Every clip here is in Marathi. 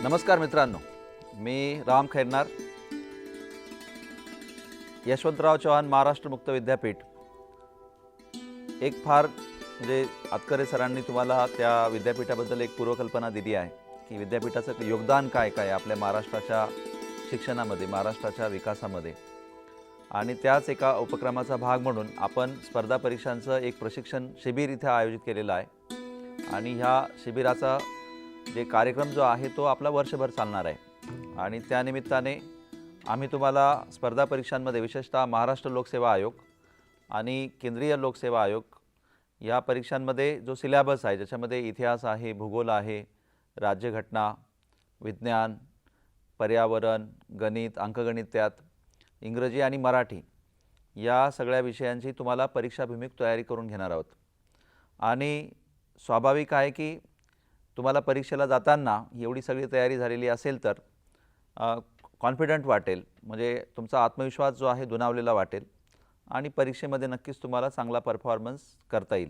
नमस्कार मित्रांनो, मी राम खैरनार. यशवंतराव चव्हाण महाराष्ट्र मुक्त विद्यापीठ एक फार म्हणजे आतकरे सरांनी तुम्हाला त्या विद्यापीठाबद्दल एक पूर्वकल्पना दिली आहे की विद्यापीठाचं योगदान काय काय आपल्या महाराष्ट्राच्या शिक्षणामध्ये, महाराष्ट्राच्या विकासामध्ये. आणि त्याच एका उपक्रमाचा भाग म्हणून आपण स्पर्धा परीक्षांचं एक प्रशिक्षण शिबिर इथे आयोजित केलेलं आहे. आणि ह्या शिबिराचा जे कार्यक्रम जो आहे तो आपला वर्षभर चालणार आहे. आणि त्यानिमित्ताने आम्ही तुम्हाला स्पर्धा परीक्षांमध्ये विशेषतः महाराष्ट्र लोकसेवा आयोग आणि केंद्रीय लोकसेवा आयोग या परीक्षांमध्ये जो सिलेबस आहे, ज्याच्यामध्ये इतिहास आहे, भूगोल आहे, राज्यघटना, विज्ञान, पर्यावरण, गणित, अंकगणित, त्यात इंग्रजी आणि मराठी या सगळ्या विषयांची तुम्हाला परीक्षाभिमुख तयारी करून घेणार आहोत. आणि स्वाभाविक आहे की तुम्हाला परीक्षेला जाताना एवढी सगळी तयारी झालेली असेल तर कॉन्फिडंट वाटेल, म्हणजे तुमचा आत्मविश्वास जो आहे दुणावलेला वाटेल आणि परीक्षेमध्ये नक्कीच तुम्हाला चांगला परफॉर्मन्स करता येईल.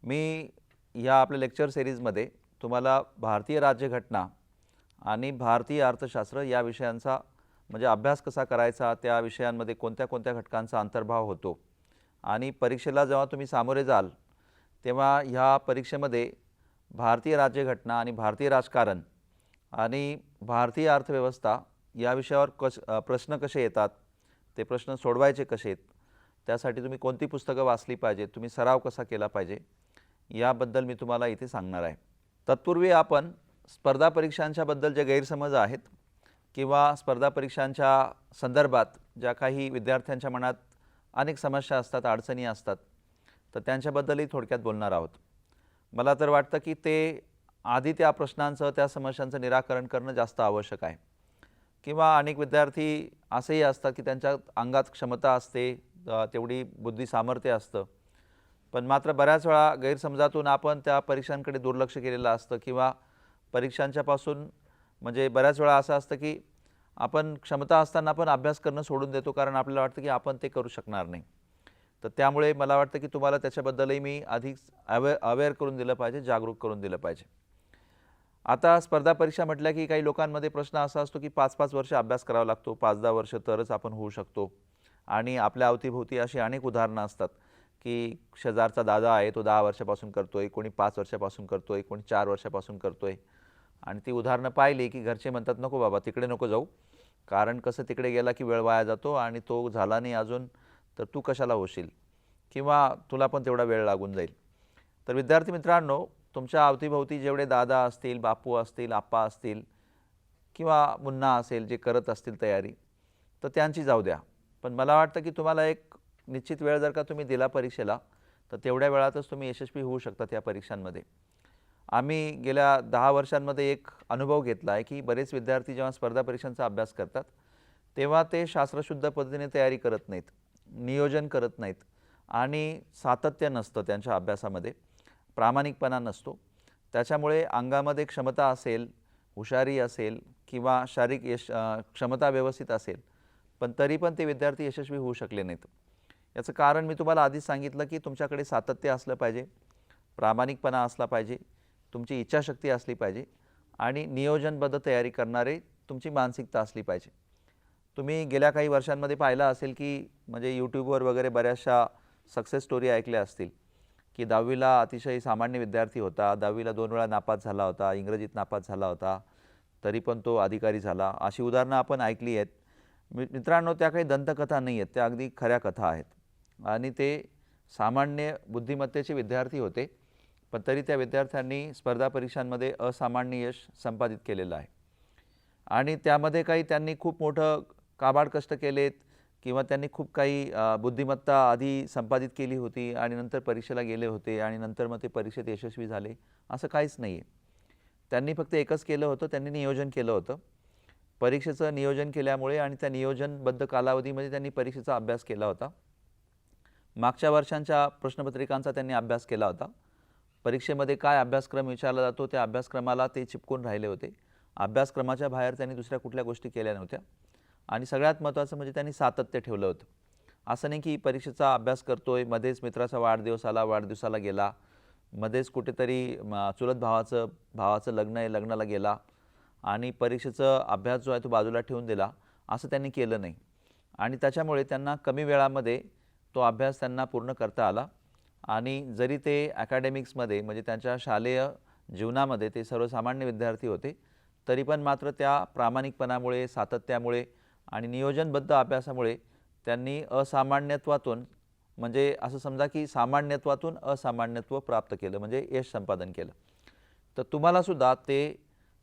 मी या आपल्या लेक्चर सिरीजमध्ये तुम्हाला भारतीय राज्यघटना आणि भारतीय अर्थशास्त्र या विषयांचा म्हणजे अभ्यास कसा करायचा, त्या विषयांमध्ये कोणत्या कोणत्या घटकांचा अंतर्भाव होतो आणि परीक्षेला जेव्हा तुम्ही सामोरे जाल तेव्हा ह्या परीक्षेमध्ये भारतीय राज्यघटना आणि भारतीय राजकारण आणि भारतीय अर्थव्यवस्था या विषयावर प्रश्न कसे येतात, ते प्रश्न सोडवायचे कसे आहेत, त्यासाठी तुम्ही कोणती पुस्तकं वाचली पाहिजे, तुम्ही सराव कसा केला पाहिजे, याबद्दल मी तुम्हाला इथे सांगणार आहे. तत्पूर्वी आपण स्पर्धा परीक्षांच्याबद्दल जे गैरसमज आहेत किंवा स्पर्धा परीक्षांच्या संदर्भात ज्या काही विद्यार्थ्यांच्या मनात अनेक समस्या असतात, अडचणी असतात, तर त्यांच्याबद्दलही थोडक्यात बोलणार आहोत. मला तर वाटतं की ते आधी त्या प्रश्नांचं, त्या समस्यांचं निराकरण करणं जास्त आवश्यक आहे. किंवा अनेक विद्यार्थी असेही असतात की त्यांच्या अंगात क्षमता असते, तेवढी बुद्धी सामर्थ्य असतं, पण मात्र बऱ्याच वेळा गैरसमजातून आपण त्या परीक्षांकडे दुर्लक्ष केलेलं असतं किंवा परीक्षांच्यापासून म्हणजे बऱ्याच वेळा असं असतं की आपण क्षमता असताना पण अभ्यास करणं सोडून देतो, कारण आपल्याला वाटतं की आपण ते करू शकणार नाही. तर त्यामुळे मला वाटतं की तुम्हाला त्याच्याबद्दलही मी अधिक अवेअर करून दिलं पाहिजे, जागरूक करून दिलं पाहिजे. आता स्पर्धा परीक्षा म्हटल्या की काही लोकांमध्ये प्रश्न असा असतो की 5-5 वर्ष अभ्यास करावा लागतो, 5-10 वर्ष तरच आपण होऊ शकतो. आणि आपल्या अवतीभोवती अशी अनेक उदाहरणं असतात की शेजारचा दादा आहे, तो 10 वर्षापासून करतोय, कोणी 5 वर्षापासून करतोय, कोणी 4 वर्षापासून करतोय. आणि ती उदाहरणं पाहिली की घरचे म्हणतात, नको बाबा तिकडे नको जाऊ, कारण कसं तिकडे गेला की वेळ वाया जातो आणि तो झाला नाही अजून तर तू कशाला होशील किंवा तुला पण तेवढा वेळ लागून जाईल. तर विद्यार्थी मित्रांनो, तुमच्या अवतीभोवती जेवढे दादा असतील, बापू असतील, आप्पा असतील किंवा मुन्ना असेल जे करत असतील तयारी, तर त्यांची जाऊ द्या. पण मला वाटतं की तुम्हाला एक निश्चित वेळ जर का तुम्ही दिला परीक्षेला, तर तेवढ्या वेळातच तुम्ही यशस्वी होऊ शकता त्या परीक्षांमध्ये. आम्ही गेल्या 10 वर्षांमध्ये एक अनुभव घेतला आहे की बरेच विद्यार्थी जेव्हा स्पर्धा परीक्षांचा अभ्यास करतात तेव्हा ते शास्त्रशुद्ध पद्धतीने तयारी करत नाहीत, नियोजन करत नाहीत आणि सातत्य नसतं त्यांच्या अभ्यासामध्ये, प्रामाणिकपणा नसतो. त्याच्यामुळे अंगामध्ये क्षमता असेल, हुशारी असेल किंवा शारीरिक क्षमता व्यवस्थित असेल, पण तरी पण ते विद्यार्थी यशस्वी होऊ शकले नाहीत. याचं कारण मी तुम्हाला आधीच सांगितलं की तुमच्याकडे सातत्य असलं पाहिजे, प्रामाणिकपणा असला पाहिजे, तुमची इच्छाशक्ती असली पाहिजे आणि नियोजनबद्ध तयारी करणारे तुमची मानसिकता असली पाहिजे. तुम्ही गेल्या काही वर्षांमध्ये पाहिलं असेल की म्हणजे यूट्यूबवर वगैरे बऱ्याचशा सक्सेस स्टोरी ऐकल्या असतील की 10वीला अतिशय सामान्य विद्यार्थी होता, 10वीला 2 वेळा नापास झाला होता, इंग्रजीत नापास झाला होता, तरी पण तो अधिकारी झाला. अशी उदाहरणं आपण ऐकली आहेत. मित्रांनो, त्या काही दंतकथा नाही आहेत, त्या अगदी खऱ्या कथा आहेत. आणि ते सामान्य बुद्धिमत्तेचे विद्यार्थी होते, पण तरी त्या विद्यार्थ्यांनी स्पर्धा परीक्षांमध्ये असामान्य यश संपादित केलेलं आहे. आणि त्यामध्ये काही त्यांनी खूप मोठं काबाड कष्ट केलेत किंवा त्यांनी खूप काही बुद्धिमत्ता आधी संपादित केली होती आणि नंतर परीक्षेला गेले होते आणि नंतर मग ते परीक्षेत यशस्वी झाले, असं काहीच नाही आहे. त्यांनी फक्त एकच केलं होतं, त्यांनी नियोजन केलं होतं. परीक्षेचं नियोजन केल्यामुळे आणि त्या नियोजनबद्ध कालावधीमध्ये त्यांनी परीक्षेचा अभ्यास केला होता. मागच्या वर्षांच्या प्रश्नपत्रिकांचा त्यांनी अभ्यास केला होता. परीक्षेमध्ये काय अभ्यासक्रम विचारला जातो त्या अभ्यासक्रमाला ते चिपकून राहिले होते. अभ्यासक्रमाच्या बाहेर त्यांनी दुसऱ्या कुठल्या गोष्टी केल्या नव्हत्या. आणि सगळ्यात महत्त्वाचं म्हणजे त्यांनी सातत्य ठेवलं होतं. असं नाही की परीक्षेचा अभ्यास करतोय, मध्येच मित्राचा वाढदिवस आला, वाढदिवसाला गेला, मध्येच कुठेतरी चुलत भावाचं लग्न आहे, लग्नाला गेला आणि परीक्षेचा अभ्यास जो आहे तो बाजूला ठेवून दिला, असं त्यांनी केलं नाही. आणि त्याच्यामुळे त्यांना कमी वेळामध्ये तो अभ्यास त्यांना पूर्ण करता आला. आणि जरी ते अकॅडमिक्समध्ये म्हणजे त्यांच्या शालेय जीवनामध्ये ते सर्वसामान्य विद्यार्थी होते, तरी पण मात्र त्या प्रामाणिकपणामुळे, सातत्यामुळे आणि नियोजनबद्ध अभ्यासामुळे त्यांनी असामान्यत्वातून म्हणजे असं समजा की सामान्यत्वातून असामान्यत्व प्राप्त केलं, म्हणजे यश संपादन केलं. तर तुम्हालासुद्धा ते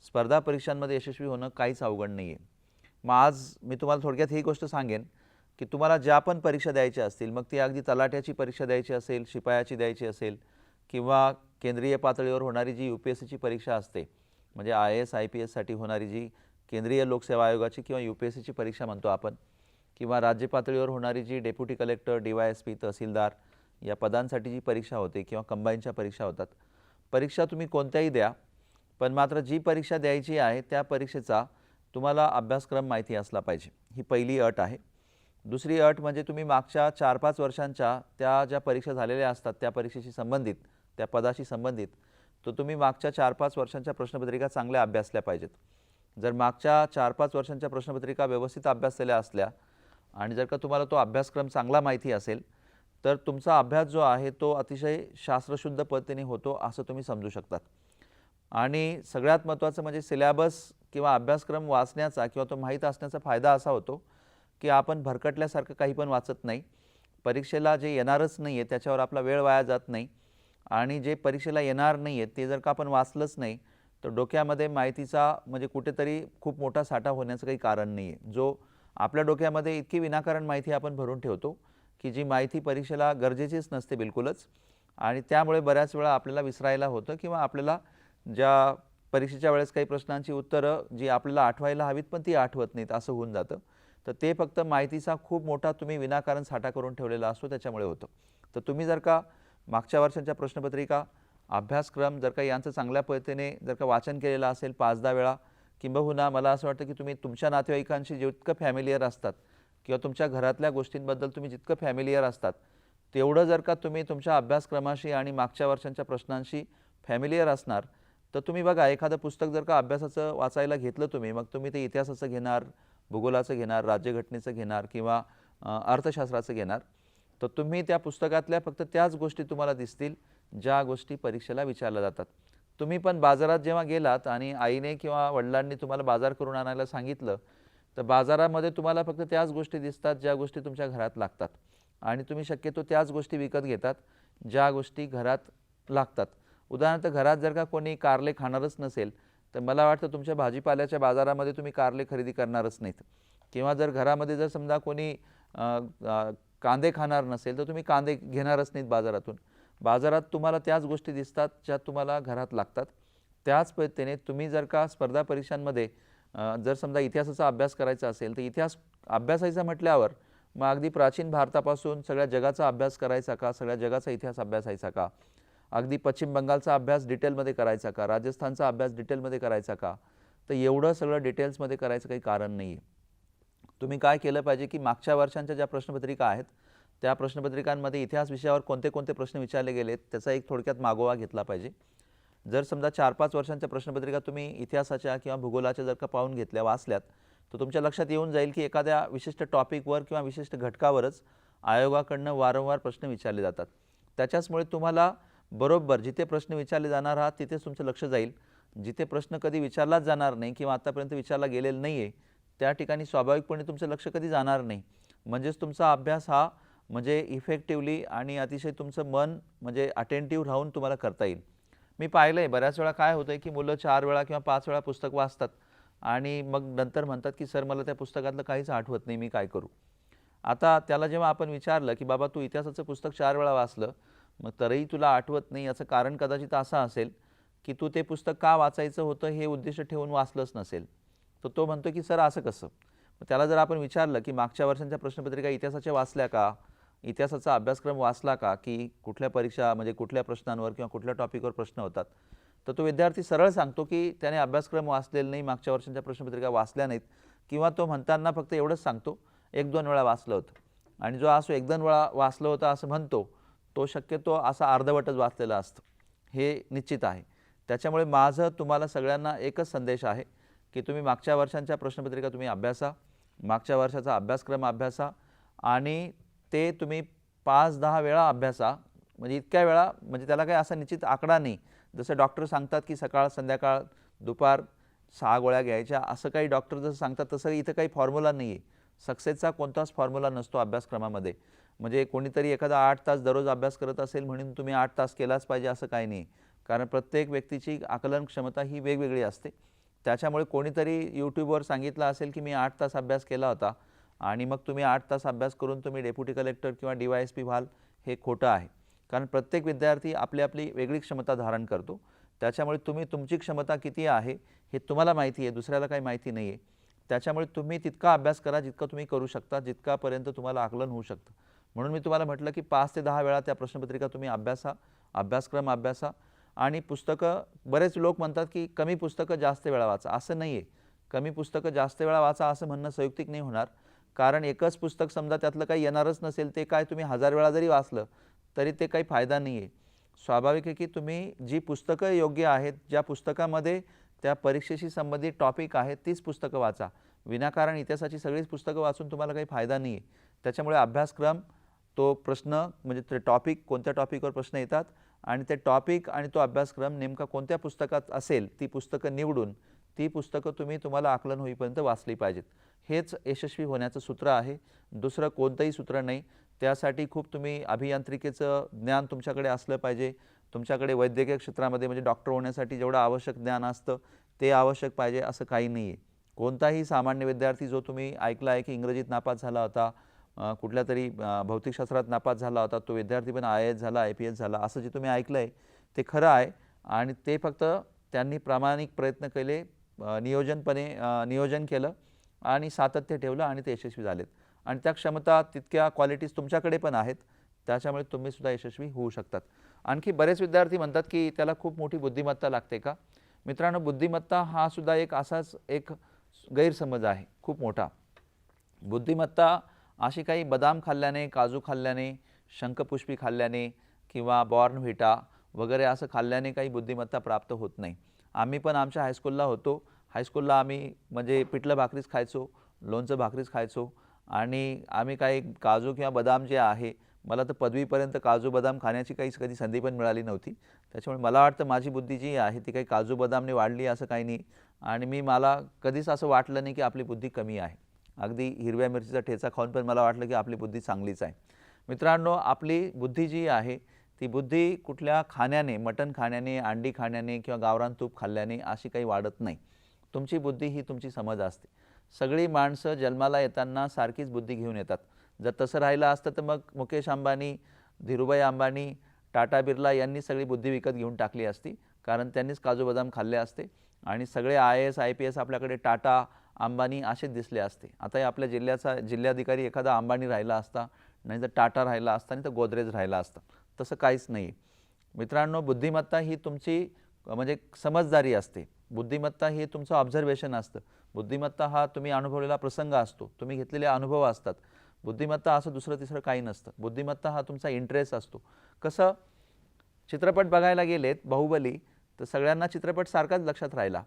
स्पर्धा परीक्षांमध्ये यशस्वी होणं काहीच अवघड नाही आहे. मग आज मी तुम्हाला थोडक्यात ही गोष्ट सांगेन की तुम्हाला ज्या पण परीक्षा द्यायच्या असतील, मग ती अगदी तलाठ्याची परीक्षा द्यायची असेल, शिपायाची द्यायची असेल किंवा केंद्रीय पातळीवर होणारी जी UPSCची परीक्षा असते, म्हणजे IAS IPSसाठी होणारी जी केंद्रीय लोकसेवा आयोगाची किंवा UPSCची परीक्षा म्हणतो आपण, किंवा राज्य पातळीवर होणारी जी डेप्युटी कलेक्टर, DYSP, तहसीलदार या पदांसाठी जी परीक्षा होते किंवा कंबाईनच्या परीक्षा होतात, परीक्षा तुम्ही कोणत्याही द्या, पण मात्र जी परीक्षा द्यायची आहे त्या परीक्षेचा तुम्हाला अभ्यासक्रम माहिती असला पाहिजे. ही पहिली अट आहे. दुसरी अट म्हणजे तुम्ही मागच्या 4-5 वर्षांच्या त्या ज्या परीक्षा झालेल्या असतात त्या परीक्षेशी संबंधित, त्या पदाशी संबंधित, तर तुम्ही मागच्या 4-5 वर्षांच्या प्रश्नपत्रिका चांगल्या अभ्यासल्या पाहिजेत. जर मागच्या 4-5 वर्षांच्या प्रश्नपत्रिका व्यवस्थित अभ्यासलेल्या असल्या आणि जर का तुम्हाला तो अभ्यासक्रम चांगला माहिती असेल, तर तुमचा अभ्यास जो आहे तो अतिशय शास्त्रशुद्ध पद्धतीने होतो असं तुम्ही समजू शकतात. आणि सगळ्यात महत्त्वाचं म्हणजे सिलॅबस किंवा अभ्यासक्रम वाचण्याचा किंवा तो माहीत असण्याचा फायदा असा होतो की आपण भरकटल्यासारखं काही पण वाचत नाही. परीक्षेला जे येणारच नाही आहे त्याच्यावर आपला वेळ वाया जात नाही. आणि जे परीक्षेला येणार नाही आहे ते जर का आपण वाचलंच नाही, तर डोक्यामध्ये माहितीचा म्हणजे कुठेतरी खूप मोठा साठा होण्याचं काही कारण नाही आहे. जो आपल्या डोक्यामध्ये इतकी विनाकारण माहिती आपण भरून ठेवतो की जी माहिती परीक्षेला गरजेचीच नसते बिलकुलच. आणि त्यामुळे बऱ्याच वेळा आपल्याला विसरायला होतं किंवा आपल्याला ज्या परीक्षेच्या वेळेस काही प्रश्नांची उत्तरं जी आपल्याला आठवायला हवीत पण ती आठवत नाहीत, असं होऊन जातं. तर ते फक्त माहितीचा खूप मोठा तुम्ही विनाकारण साठा करून ठेवलेला असतो, त्याच्यामुळे होतं. तर तुम्ही जर का मागच्या वर्षांच्या प्रश्नपत्रिका, अभ्यासक्रम जर का यांचं चांगल्या पद्धतीने जर का वाचन केलेलं असेल 5-10 वेळा, किंबहुना मला असं वाटतं की तुम्ही तुमच्या नातेवाईकांशी जितकं फॅमिलियर असतात किंवा तुमच्या घरातल्या गोष्टींबद्दल तुम्ही जितकं फॅमिलियर असतात, तेवढं जर का तुम्ही तुमच्या अभ्यासक्रमाशी आणि मागच्या वर्षांच्या प्रश्नांशी फॅमिलियर असणार, तर तुम्ही बघा एखादं पुस्तक जर का अभ्यासाचं वाचायला घेतलं तुम्ही, मग तुम्ही ते इतिहासाचं घेणार, भूगोलाचं घेणार, राज्यघटनेचं घेणार किंवा अर्थशास्त्राचं घेणार, तर तुम्ही त्या पुस्तकातल्या फक्त त्याच गोष्टी तुम्हाला दिसतील ज्या गोष्टी परीक्षेला विचारल्या जातात. तुम्ही पण बाजारात जेव्हा गेलात आणि आईने किंवा वडिलांनी तुम्हाला बाजार करून आणायला सांगितलं, तर बाजारामध्ये तुम्हाला फक्त त्याच गोष्टी दिसतात ज्या गोष्टी तुमच्या घरात लागतात. आणि तुम्ही शक्यतो त्याच गोष्टी विकत घेतात ज्या गोष्टी घरात लागतात. उदाहरणार्थ घरात जर का कोणी कारले खाणारच नसेल, तर मला वाटतं तुमच्या भाजीपाल्याच्या बाजारामध्ये तुम्ही कारले खरेदी करणारच नाहीत. किंवा जर घरामध्ये जर समजा कोणी कांदे खाणार नसेल, तर तुम्ही कांदे घेणारच नाहीत बाजारातून. बाजारात तुम्हाला त्याच गोष्टी दिसतात ज्या तुम्हाला घरात लागतात. त्याच पद्धतीने तुम्ही जर का स्पर्धा परीक्षांमध्ये जर समजा इतिहासाचा अभ्यास करायचा असेल, तर इतिहास अभ्यासायचा म्हटल्यावर मग अगदी प्राचीन भारतापासून सगळ्या जगाचा अभ्यास करायचा का, सगळ्या जगाचा इतिहास अभ्यासायचा का, अगदी पश्चिम बंगालचा अभ्यास डिटेलमध्ये करायचा का, राजस्थानचा अभ्यास डिटेलमध्ये करायचा का, तर एवढं सगळं डिटेल्समध्ये करायचं काही कारण नाही आहे. तुम्ही काय केलं पाहिजे की मागच्या वर्षांच्या ज्या प्रश्नपत्रिका आहेत त्या प्रश्नपत्रिकांमध्ये इतिहास विषयावर कोणते कोणते प्रश्न विचारले गेलेत त्याचा एक थोडक्यात मागोवा घेतला पाहिजे. जर समजा 4-5 वर्षांच्या प्रश्नपत्रिका तुम्ही इतिहासाच्या किंवा भूगोलाच्या जर का पाहून घेतल्या, वाचल्यात, तर तुमच्या लक्षात येऊन जाईल की एखाद्या विशिष्ट टॉपिकवर किंवा विशिष्ट घटकावरच आयोगाकडनं वारंवार प्रश्न विचारले जातात. त्याच्याचमुळे तुम्हाला बरोबर जिथे प्रश्न विचारले जाणार आहात तिथेच तुमचं लक्ष जाईल. जिथे प्रश्न कधी विचारलाच जाणार नाही किंवा आतापर्यंत विचारला गेलेला नाही आहे, त्या ठिकाणी स्वाभाविकपणे तुमचं लक्ष कधी जाणार नाही. म्हणजेच तुमचा अभ्यास हा म्हणजे इफेक्टिवली आणि अतिशय तुमचं मन म्हणजे अटेंटिव्ह राहून तुम्हाला करता येईल. मी पाहिलं आहे बऱ्याच वेळा काय होतं आहे की मुलं 4 वेळा किंवा 5 वेळा पुस्तक वाचतात आणि मग नंतर म्हणतात की सर मला त्या पुस्तकातलं काहीच आठवत नाही, मी काय करू. आता त्याला जेव्हा आपण विचारलं की बाबा तू इतिहासाचं पुस्तक 4 वेळा वाचलं, मग तरीही तुला आठवत नाही, याचं कारण कदाचित असं असेल की तू ते पुस्तक का वाचायचं होतं हे उद्दिष्ट ठेवून वाचलंच नसेल. तर तो म्हणतो की सर असं कसं. मग त्याला जर आपण विचारलं की मागच्या वर्षांच्या प्रश्नपत्रिका इतिहासाच्या वाचल्या का, इतिहासाचा अभ्यासक्रम वाचला का, की कुठल्या परीक्षा म्हणजे कुठल्या प्रश्नांवर किंवा कुठल्या टॉपिकवर प्रश्न होतात, तर तो विद्यार्थी सरळ सांगतो की त्याने अभ्यासक्रम वाचलेला नाही, मागच्या वर्षांच्या प्रश्नपत्रिका वाचल्या नाहीत, किंवा तो म्हणताना फक्त एवढंच सांगतो 1-2 वेळा वाचलं होतं. आणि जो असो 1-2 वेळा वाचलं होतं असं म्हणतो, तो शक्यतो असा अर्धवटच वाचलेला असतो, हे निश्चित आहे. त्याच्यामुळे माझं तुम्हाला सगळ्यांना एकच संदेश आहे की की तुम्ही मागच्या वर्षांच्या प्रश्नपत्रिका तुम्ही अभ्यासा, मागच्या वर्षाचा अभ्यासक्रम अभ्यासा आणि ते तुम्ही 5-10 वेळा अभ्यासा. म्हणजे इतक्या वेळा, म्हणजे त्याला काही असा निश्चित आकडा नाही. जसं डॉक्टर सांगतात की सकाळ, संध्याकाळ, दुपार 6 गोळ्या घ्यायच्या, असं काही डॉक्टर जसं सांगतात तसं इथं काही फॉर्म्युला नाही आहे. सक्सेसचा कोणताच फॉर्म्युला नसतो अभ्यासक्रमामध्ये. म्हणजे कोणीतरी एखादा 8 तास दररोज अभ्यास करत असेल म्हणून तुम्ही 8 तास केलाच पाहिजे असं काही नाही. कारण प्रत्येक व्यक्तीची आकलन क्षमता ही वेगवेगळी असते. त्याच्यामुळे कोणीतरी यूट्यूबवर सांगितलं असेल की मी 8 तास अभ्यास केला होता आणि मग तुम्ही 8 तास अभ्यास करून तुम्ही डेप्युटी कलेक्टर किंवा DYSP व्हाल, हे खोटं आहे. कारण प्रत्येक विद्यार्थी आपली आपली वेगळी क्षमता धारण करतो. त्याच्यामुळे तुम्ही तुमची क्षमता किती आहे हे तुम्हाला माहिती आहे, दुसऱ्याला काही माहिती नाही आहे. त्याच्यामुळे तुम्ही तितका अभ्यास करा जितका तुम्ही करू शकता, जितकापर्यंत तुम्हाला आकलन होऊ शकतं. म्हणून मी तुम्हाला म्हटलं की 5 ते 10 वेळा त्या प्रश्नपत्रिका तुम्ही अभ्यासा, अभ्यासक्रम अभ्यासा आणि पुस्तकं. बरेच लोक म्हणतात की कमी पुस्तकं जास्त वेळा वाचा. असं नाही आहे. कमी पुस्तकं जास्त वेळा वाचा असं म्हणणं संयुक्तिक नाही होणार. कारण एकच पुस्तक समजा त्यातलं काही येणारच नसेल, ते काय तुम्ही 1000 वेळा जरी वाचलं तरी ते काही फायदा नाही आहे. स्वाभाविक आहे की तुम्ही जी पुस्तकं योग्य आहेत, ज्या पुस्तकामध्ये त्या परीक्षेशी संबंधित टॉपिक आहेत, तीच पुस्तकं वाचा. विनाकारण इतिहासाची सगळीच पुस्तकं वाचून तुम्हाला काही फायदा नाही आहे. त्याच्यामुळे अभ्यासक्रम, तो प्रश्न म्हणजे ते टॉपिक, कोणत्या टॉपिकवर प्रश्न येतात आणि ते टॉपिक आणि तो अभ्यासक्रम नेमका कोणत्या पुस्तकात असेल, ती पुस्तकं निवडून ती पुस्तकं तुम्हाला आकलन होईपर्यंत वाचली पाहिजेत. हेच यशस्वी होण्याचं सूत्र आहे. दुसरं कोणतंही सूत्र नाही. त्यासाठी खूप तुम्ही अभियांत्रिकेचं ज्ञान तुमच्याकडे असलं पाहिजे. तुमच्याकडे वैद्यकीय क्षेत्रामध्ये म्हणजे डॉक्टर होण्यासाठी जेवढं आवश्यक ज्ञान असतं ते आवश्यक पाहिजे असं काही नाही आहे. कोणताही सामान्य विद्यार्थी जो तुम्ही ऐकला आहे की इंग्रजीत नापास झाला होता, कुठल्यातरी भौतिकशास्त्रात नापास झाला होता, तो विद्यार्थी पण IAS झाला, IPS झाला, असं जे तुम्ही ऐकलं आहे ते खरं आहे. आणि ते फक्त त्यांनी प्रामाणिक प्रयत्न केले, नियोजन केलं आणि सातत्य ठेवलं आणि ते यशस्वी झालेत. आणि त्या क्षमता, तितक्या क्वालिटीज तुमच्याकडे पण आहेत. त्याच्यामुळे तुम्हीसुद्धा यशस्वी होऊ शकतात. आणखी बरेच विद्यार्थी म्हणतात की त्याला खूप मोठी बुद्धिमत्ता लागते का? मित्रांनो, बुद्धिमत्ता हा सुद्धा एक असाच एक गैरसमज आहे खूप मोठा. बुद्धिमत्ता अशी काही बदाम खाल्ल्याने, काजू खाल्ल्याने, शंखपुष्पी खाल्ल्याने किंवा बॉर्नव्हिटा वगैरे असं खाल्ल्याने काही बुद्धिमत्ता प्राप्त होत नाही. आम्ही पण आमच्या हायस्कूलला होतो. हायस्कूलला आम्ही म्हणजे पिठलं भाकरीच खायचो, लोणचं भाकरीच खायचो आणि आम्ही काही काजू किंवा बदाम जे आहे, मला तर पदवीपर्यंत काजू बदाम खाण्याची कधी संधी पण मिळाली नव्हती. त्याच्यामुळे मला वाटतं माझी बुद्धी जी आहे ती काही काजू बदामने वाढली असं काही नाही. आणि मला कधीच असं वाटलं नाही की आपली बुद्धी कमी आहे. अगदी हिरव्या मिरचीचा ठेचा खाऊन पण मला वाटलं की आपली बुद्धी चांगलीच आहे. मित्रांनो, आपली बुद्धी जी आहे ती बुद्धी कुठल्या खाण्याने, मटण खाण्याने, अंडी खाण्याने किंवा गावरान तूप खाल्ल्याने अशी काही वाढत नाही. तुमची बुद्धी ही तुमची समज असते. सगळी माणसं जन्माला येताना सारखीच बुद्धी घेऊन येतात. जर तसं राहिलं असतं तर मग मुकेश अंबानी, धीरूभाई अंबानी, टाटा बिर्ला यांनी सगळी बुद्धी विकत घेऊन टाकली असती. कारण त्यांनीच काजू बदाम खाल्ले असते आणि सगळे IAS IPS आपल्याकडे टाटा, अंबानी असेच दिसले असते. आता आपल्या जिल्हाधिकारी एखादा अंबानी राहिला असता, नाही तर टाटा राहिला असता, नाही तर गोदरेज राहिला असता. तसं काहीच नाही. मित्रांनो, बुद्धिमत्ता ही तुमची म्हणजे समजदारी असते. बुद्धिमत्ता ही तुमचं ऑब्झर्वेशन असतं. बुद्धिमत्ता हा तुम्ही अनुभवलेला प्रसंग असतो, तुम्ही घेतलेले अनुभव असतात. बुद्धिमत्ता असं दुसरं तिसरं काही नसतं. बुद्धिमत्ता हा तुमचा इंटरेस्ट असतो. कसं, चित्रपट बघायला गेलेत बाहुबली, तर सगळ्यांना चित्रपट सारखाच लक्षात राहिला.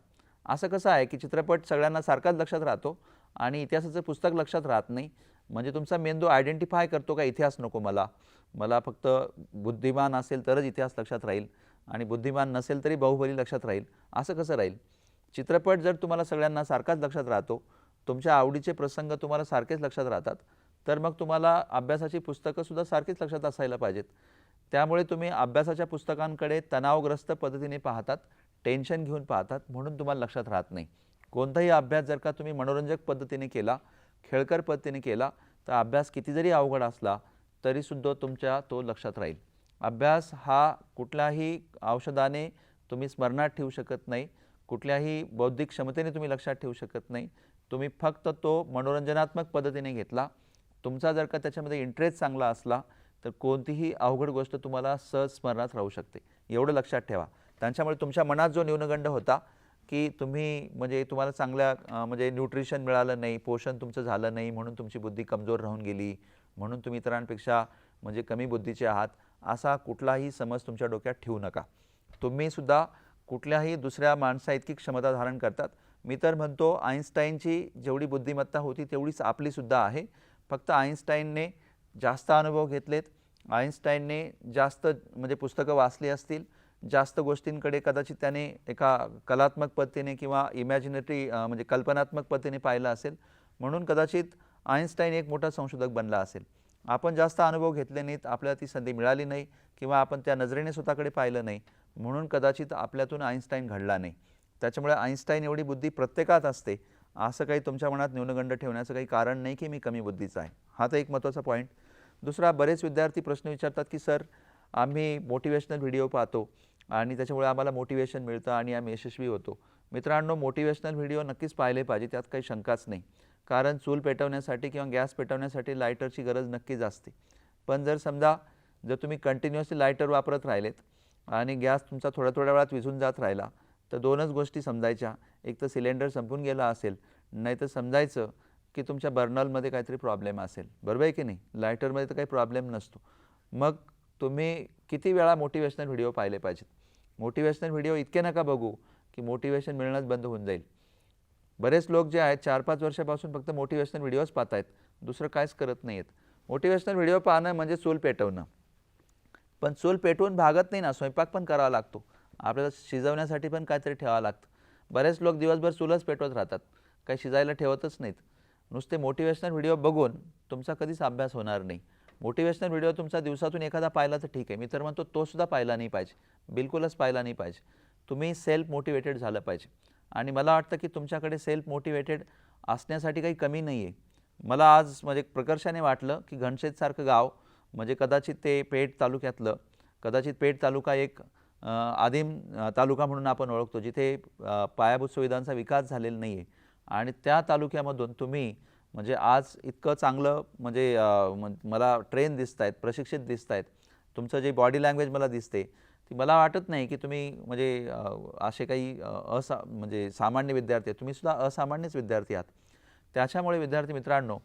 असं कसं आहे की चित्रपट सगळ्यांना सारखाच लक्षात राहतो आणि इतिहासाचं पुस्तक लक्षात राहत नाही? म्हणजे तुमचा मेंदू आयडेंटिफाय करतो का इतिहास नको मला फक्त बुद्धिमान असेल तरच इतिहास लक्षात राहील आणि बुद्धिमान नसेल तरी बाहुबली लक्षात राहील, असं कसं राहील? चित्रपट जर तुम्हाला सगळ्यांना सारखाच लक्षात राहतो, तुमच्या आवडीचे प्रसंग तुम्हाला सारखेच लक्षात राहतात, तर मग तुम्हाला अभ्यासाची पुस्तकंसुद्धा सारखीच लक्षात असायला पाहिजेत. त्यामुळे तुम्ही अभ्यासाच्या पुस्तकांकडे तणावग्रस्त पद्धतीने पाहतात, टेन्शन घेऊन पाहतात, म्हणून तुम्हाला लक्षात राहत नाही. कोणताही अभ्यास जर का तुम्ही मनोरंजक पद्धतीने केला, खेळकर पद्धतीने केला, तर अभ्यास किती जरी अवघड असला तरीसुद्धा तुमच्या तो लक्षात राहील. अभ्यास हा कुठल्याही औषधाने तुम्ही स्मरणात ठेवू शकत नाही, कुठल्याही बौद्धिक क्षमतेने तुम्ही लक्षात ठेवू शकत नाही. तुम्ही फक्त तो मनोरंजनात्मक पद्धतीने घेतला, तुमचा जर का त्याच्यामध्ये इंटरेस्ट चांगला असला तर कोणतीही अवघड गोष्ट तुम्हाला सहज स्मरणात राहू शकते. एवढं लक्षात ठेवा. त्यांच्यामुळे तुमच्या मनात जो न्यूनगंड होता की तुम्ही म्हणजे तुम्हाला चांगल्या म्हणजे न्यूट्रिशन मिळालं नाही, पोषण तुमचं झालं नाही, म्हणून तुमची बुद्धी कमजोर राहून गेली, म्हणून तुम्ही इतरांपेक्षा म्हणजे कमी बुद्धीचे आहात, असा कुठलाही समज तुमच्या डोक्यात ठेवू नका. तुम्हीसुद्धा कुठल्याही दुसऱ्या माणसा इतकी क्षमता धारण करतात. मी तर म्हणतो आईन्स्टाईनची जेवढी बुद्धिमत्ता होती तेवढीच आपलीसुद्धा आहे. फक्त आईन्स्टाईनने जास्त अनुभव घेतलेत, आईन्स्टाईनने जास्त म्हणजे पुस्तकं वाचली असतील, जास्त गोष्टींकडे कदाचित त्याने एका कलात्मक पद्धतीने किंवा इमॅजिनेटरी म्हणजे कल्पनात्मक पद्धतीने पाहिलं असेल, म्हणून कदाचित आईन्स्टाईन एक मोठा संशोधक बनला असेल. आपण जास्त अनुभव घेतले नाहीत, आपल्याला ती संधी मिळाली नाही किंवा आपण त्या नजरेने स्वतःकडे पाहिलं नाही, म्हणून कदाचित आपल्यातून आईन्स्टाईन घडला नाही. त्याच्यामुळे आईन्स्टाईन एवढी बुद्धी प्रत्येकात असते असं काही तुमच्या मनात न्यूनगंड ठेवण्याचं काही कारण नाही की मी कमी बुद्धीचा आहे. हा तर एक महत्त्वाचा पॉईंट. दुसरा, बरेच विद्यार्थी प्रश्न विचारतात की सर आम्ही मोटिवेशनल व्हिडिओ पाहतो आणि त्याच्यामुळे आम्हाला मोटिवेशन मिळतं आणि आम्ही यशस्वी होतो. मित्रांनो, मोटिवेशनल व्हिडिओ नक्कीच पाहिले पाहिजे, त्यात काही शंकाच नाही. कारण चूल पेटवण्यासाठी किंवा गॅस पेटवण्यासाठी लायटरची गरज नक्कीच असते. पण जर तुम्ही कंटिन्युअसली लायटर वापरत राहिलेत आणि गॅस तुमचा थोड्या थोड्या वेळात विझून जात राहिला तर दोनच गोष्टी समजायच्या. एक तर सिलेंडर संपून गेला असेल, नाही तर समजायचं की तुमच्या बर्नलमध्ये काहीतरी प्रॉब्लेम असेल. बरोबर आहे की नाही? लायटरमध्ये तर काही प्रॉब्लेम नसतो. मग तुम्ही किती वेळा मोटिवेशनल व्हिडिओ पाहिले पाहिजेत. मोटिवेशनल व्हिडिओ इतके नका बघू की मोटिवेशन मिळणंच बंद होऊन जाईल. बरेच लोक जे आहेत 4-5 वर्षापासून फक्त मोटिवेशनल व्हिडिओज पाहत आहेत, दुसरं काहीच करत नाही आहेत. मोटिवेशनल व्हिडिओ पाहणं म्हणजे चूल पेटवणं. पण चूल पेटवून भागत नाही ना, स्वयंपाक पण करावा लागतो, आपल्याला शिजवण्यासाठी पण काहीतरी ठेवावं लागतं. बरेच लोक दिवसभर चूलच पेटवत राहतात, काही शिजायला ठेवतच नाहीत. नुसते मोटिवेशनल व्हिडिओ बघून तुमचा कधीच अभ्यास होणार नाही. मोटिवेशनल व्हिडिओ तुमचा दिवसातून एखादा पाहिला तर ठीक आहे, मी तर म्हणतो तो सुद्धा पाहिला नाही पाहिजे, बिलकुलच पाहिला नाही पाहिजे. तुम्ही सेल्फ मोटिवेटेड झालं पाहिजे. आणि मला वाटतं की तुमच्याकडे सेल्फ मोटिवेटेड असण्यासाठी काही कमी नाही आहे. मला आज म्हणजे प्रकर्षाने वाटलं की घनशेतसारखं गाव म्हणजे कदाचित ते पेठ तालुक्यातलं, कदाचित पेठ तालुका एक आदिम तालुका म्हणून आपण ओळखतो, जिथे पायाभूत सुविधांचा विकास झालेला नाही आहे. आणि त्या तालुक्यामधून तुम्ही म्हणजे आज इतकं चांगलं म्हणजे मला ट्रेन दिसत आहेत, प्रशिक्षित दिसत आहेत, तुमचं जे बॉडी लँग्वेज मला दिसते ती मला वाटत नाही की तुम्ही म्हणजे असे काही म्हणजे सामान्य विद्यार्थी आहेत. तुम्ही सुद्धा असामान्यच विद्यार्थी आहात. त्याच्यामुळे विद्यार्थी मित्रांनो,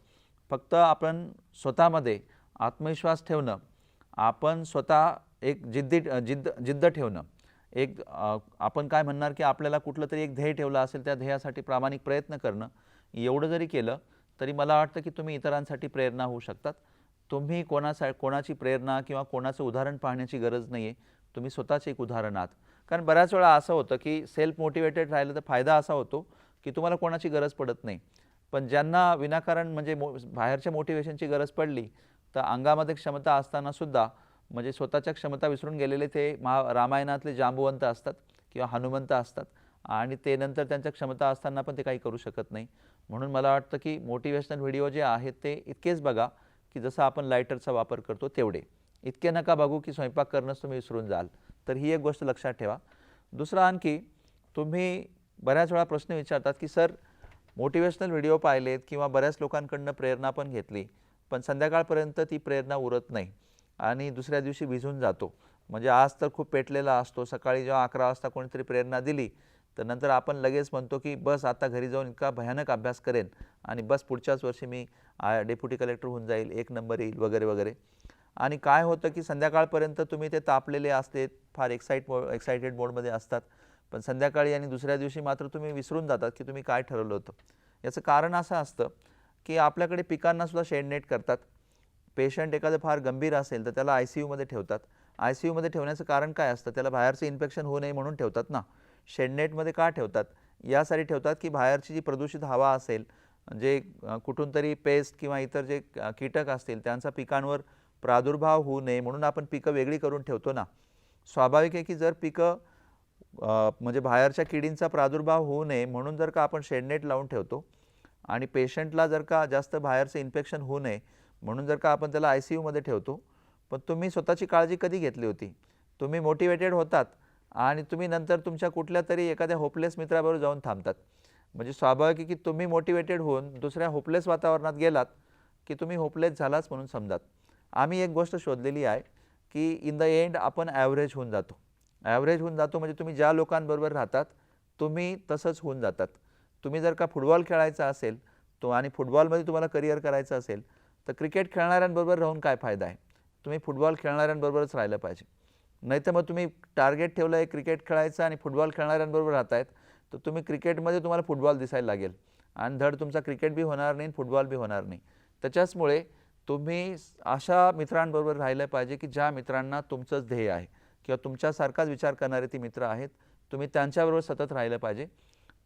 फक्त आपण स्वतःमध्ये आत्मविश्वास ठेवणं, आपण स्वतः एक जिद्द ठेवणं, एक आपण काय म्हणणार की आपल्याला कुठलं तरी एक ध्येय ठेवलं असेल, त्या ध्येयासाठी प्रामाणिक प्रयत्न करणं, एवढं जरी केलं तरी मला वाटतं की तुम्ही इतरांसाठी प्रेरणा होऊ शकतात. तुम्ही कोणाची प्रेरणा किंवा कोणाचं उदाहरण पाहण्याची गरज नाही आहे. तुम्ही स्वतःच एक उदाहरण आहात. कारण बऱ्याच वेळा असं होतं की सेल्फ मोटिवेटेड राहिलं तर फायदा असा होतो की तुम्हाला कोणाची गरज पडत नाही. पण ज्यांना विनाकारण म्हणजे बाहेरच्या मोटिवेशनची गरज पडली तर अंगामध्ये क्षमता असतानासुद्धा म्हणजे स्वतःच्या क्षमता विसरून गेलेले ते रामायणातले जांबुवंत असतात किंवा हनुमंत असतात आणि ते नंतर त्यांच्या क्षमता असताना पण ते काही करू शकत नाही. म्हणून मला वाटतं की मोटिवेशनल व्हिडिओ जे आहेत ते इतकेच बघा की जसं आपण लायटरचा वापर करतो तेवढे. इतके नका बघू की स्वयंपाक करणंच तुम्ही विसरून जाल. तर ही एक गोष्ट लक्षात ठेवा. दुसरं आणखी, तुम्ही बऱ्याच वेळा प्रश्न विचारतात की सर मोटिवेशनल व्हिडिओ पाहिलेत किंवा बऱ्याच लोकांकडनं प्रेरणा पण घेतली, पण संध्याकाळपर्यंत ती प्रेरणा उरत नाही आणि दुसऱ्या दिवशी विझून जातो. म्हणजे आज तर खूप पेटलेला असतो, सकाळी जेव्हा 11 वाजता कोणीतरी प्रेरणा दिली तर नंतर आपण लगेच म्हणतो की बस आता घरी जाऊन इतका भयानक अभ्यास करेन आणि बस पुढच्याच वर्षी मी डेप्युटी कलेक्टर होऊन जाईल, 1 नंबर येईल वगैरे वगैरे. आणि काय होतं की संध्याकाळपर्यंत तुम्ही ते तापलेले असते, फार एक्साइटेड मोडमध्ये असतात, पण संध्याकाळी आणि दुसऱ्या दिवशी मात्र तुम्ही विसरून जातात की तुम्ही काय ठरवलं होतं. याचं कारण असं असतं की आपल्याकडे पिकांनासुद्धा शेडनेट करतात. पेशंट एखादं फार गंभीर असेल तर त्याला ICUमध्ये ठेवतात. ICUमध्ये ठेवण्याचं कारण काय असतं? त्याला बाहेरचं इन्फेक्शन होऊ नये म्हणून ठेवतात ना. शेडनेटमध्ये का ठेवतात? यासाठी ठेवतात की बाहेरची जी प्रदूषित हवा असेल, जे कुठून तरी पेस्ट किंवा इतर जे कीटक असतील त्यांचा पिकांवर प्रादुर्भाव होऊ नये म्हणून आपण पिकं वेगळी करून ठेवतो ना. स्वाभाविक आहे की जर पिकं म्हणजे बाहेरच्या किडींचा प्रादुर्भाव होऊ नये म्हणून जर का आपण शेडनेट लावून ठेवतो आणि पेशंटला जर का जास्त बाहेरचं इन्फेक्शन होऊ नये म्हणून जर का आपण त्याला ICUमध्ये ठेवतो, पण तुम्ही स्वतःची काळजी कधी घेतली होती? तुम्ही मोटिवेटेड होतात आणि तुम्ही नंतर तुमच्या कुठल्या तरी एखाद्या होपलेस मित्राबरोबर जाऊन थांबतात. म्हणजे स्वाभाविक आहे की तुम्ही मोटिवेटेड होऊन दुसऱ्या होपलेस वातावरणात गेलात की तुम्ही होपलेस झालाच म्हणून समजात. आम्ही एक गोष्ट शोधलेली आहे की इन द एंड आपण ॲव्हरेज होऊन जातो. ॲव्हरेज होऊन जातो म्हणजे तुम्ही ज्या लोकांबरोबर राहतात तुम्ही तसंच होऊन जातात. तुम्ही जर का फुटबॉल खेळायचा असेल आणि फुटबॉलमध्ये तुम्हाला करिअर करायचं असेल तर क्रिकेट खेळणाऱ्यांबरोबर राहून काय फायदा आहे? तुम्ही फुटबॉल खेळणाऱ्यांबरोबरच राहिलं पाहिजे. नाहीतर मग तुम्ही टार्गेट ठेवलं आहे क्रिकेट खेळायचं आणि फुटबॉल खेळणाऱ्यांबरोबर राहत आहेत, तर तुम्ही क्रिकेटमध्ये तुम्हाला फुटबॉल दिसायला लागेल आणि धड तुमचा क्रिकेट बी होणार नाही, फुटबॉल बी होणार नाही. त्याच्याचमुळे तुम्ही अशा मित्रांबरोबर राहिलं पाहिजे की ज्या मित्रांना तुमचंच ध्येय आहे किंवा तुमच्यासारखाच विचार करणारे ती मित्र आहेत. तुम्ही त्यांच्याबरोबर सतत राहिलं पाहिजे.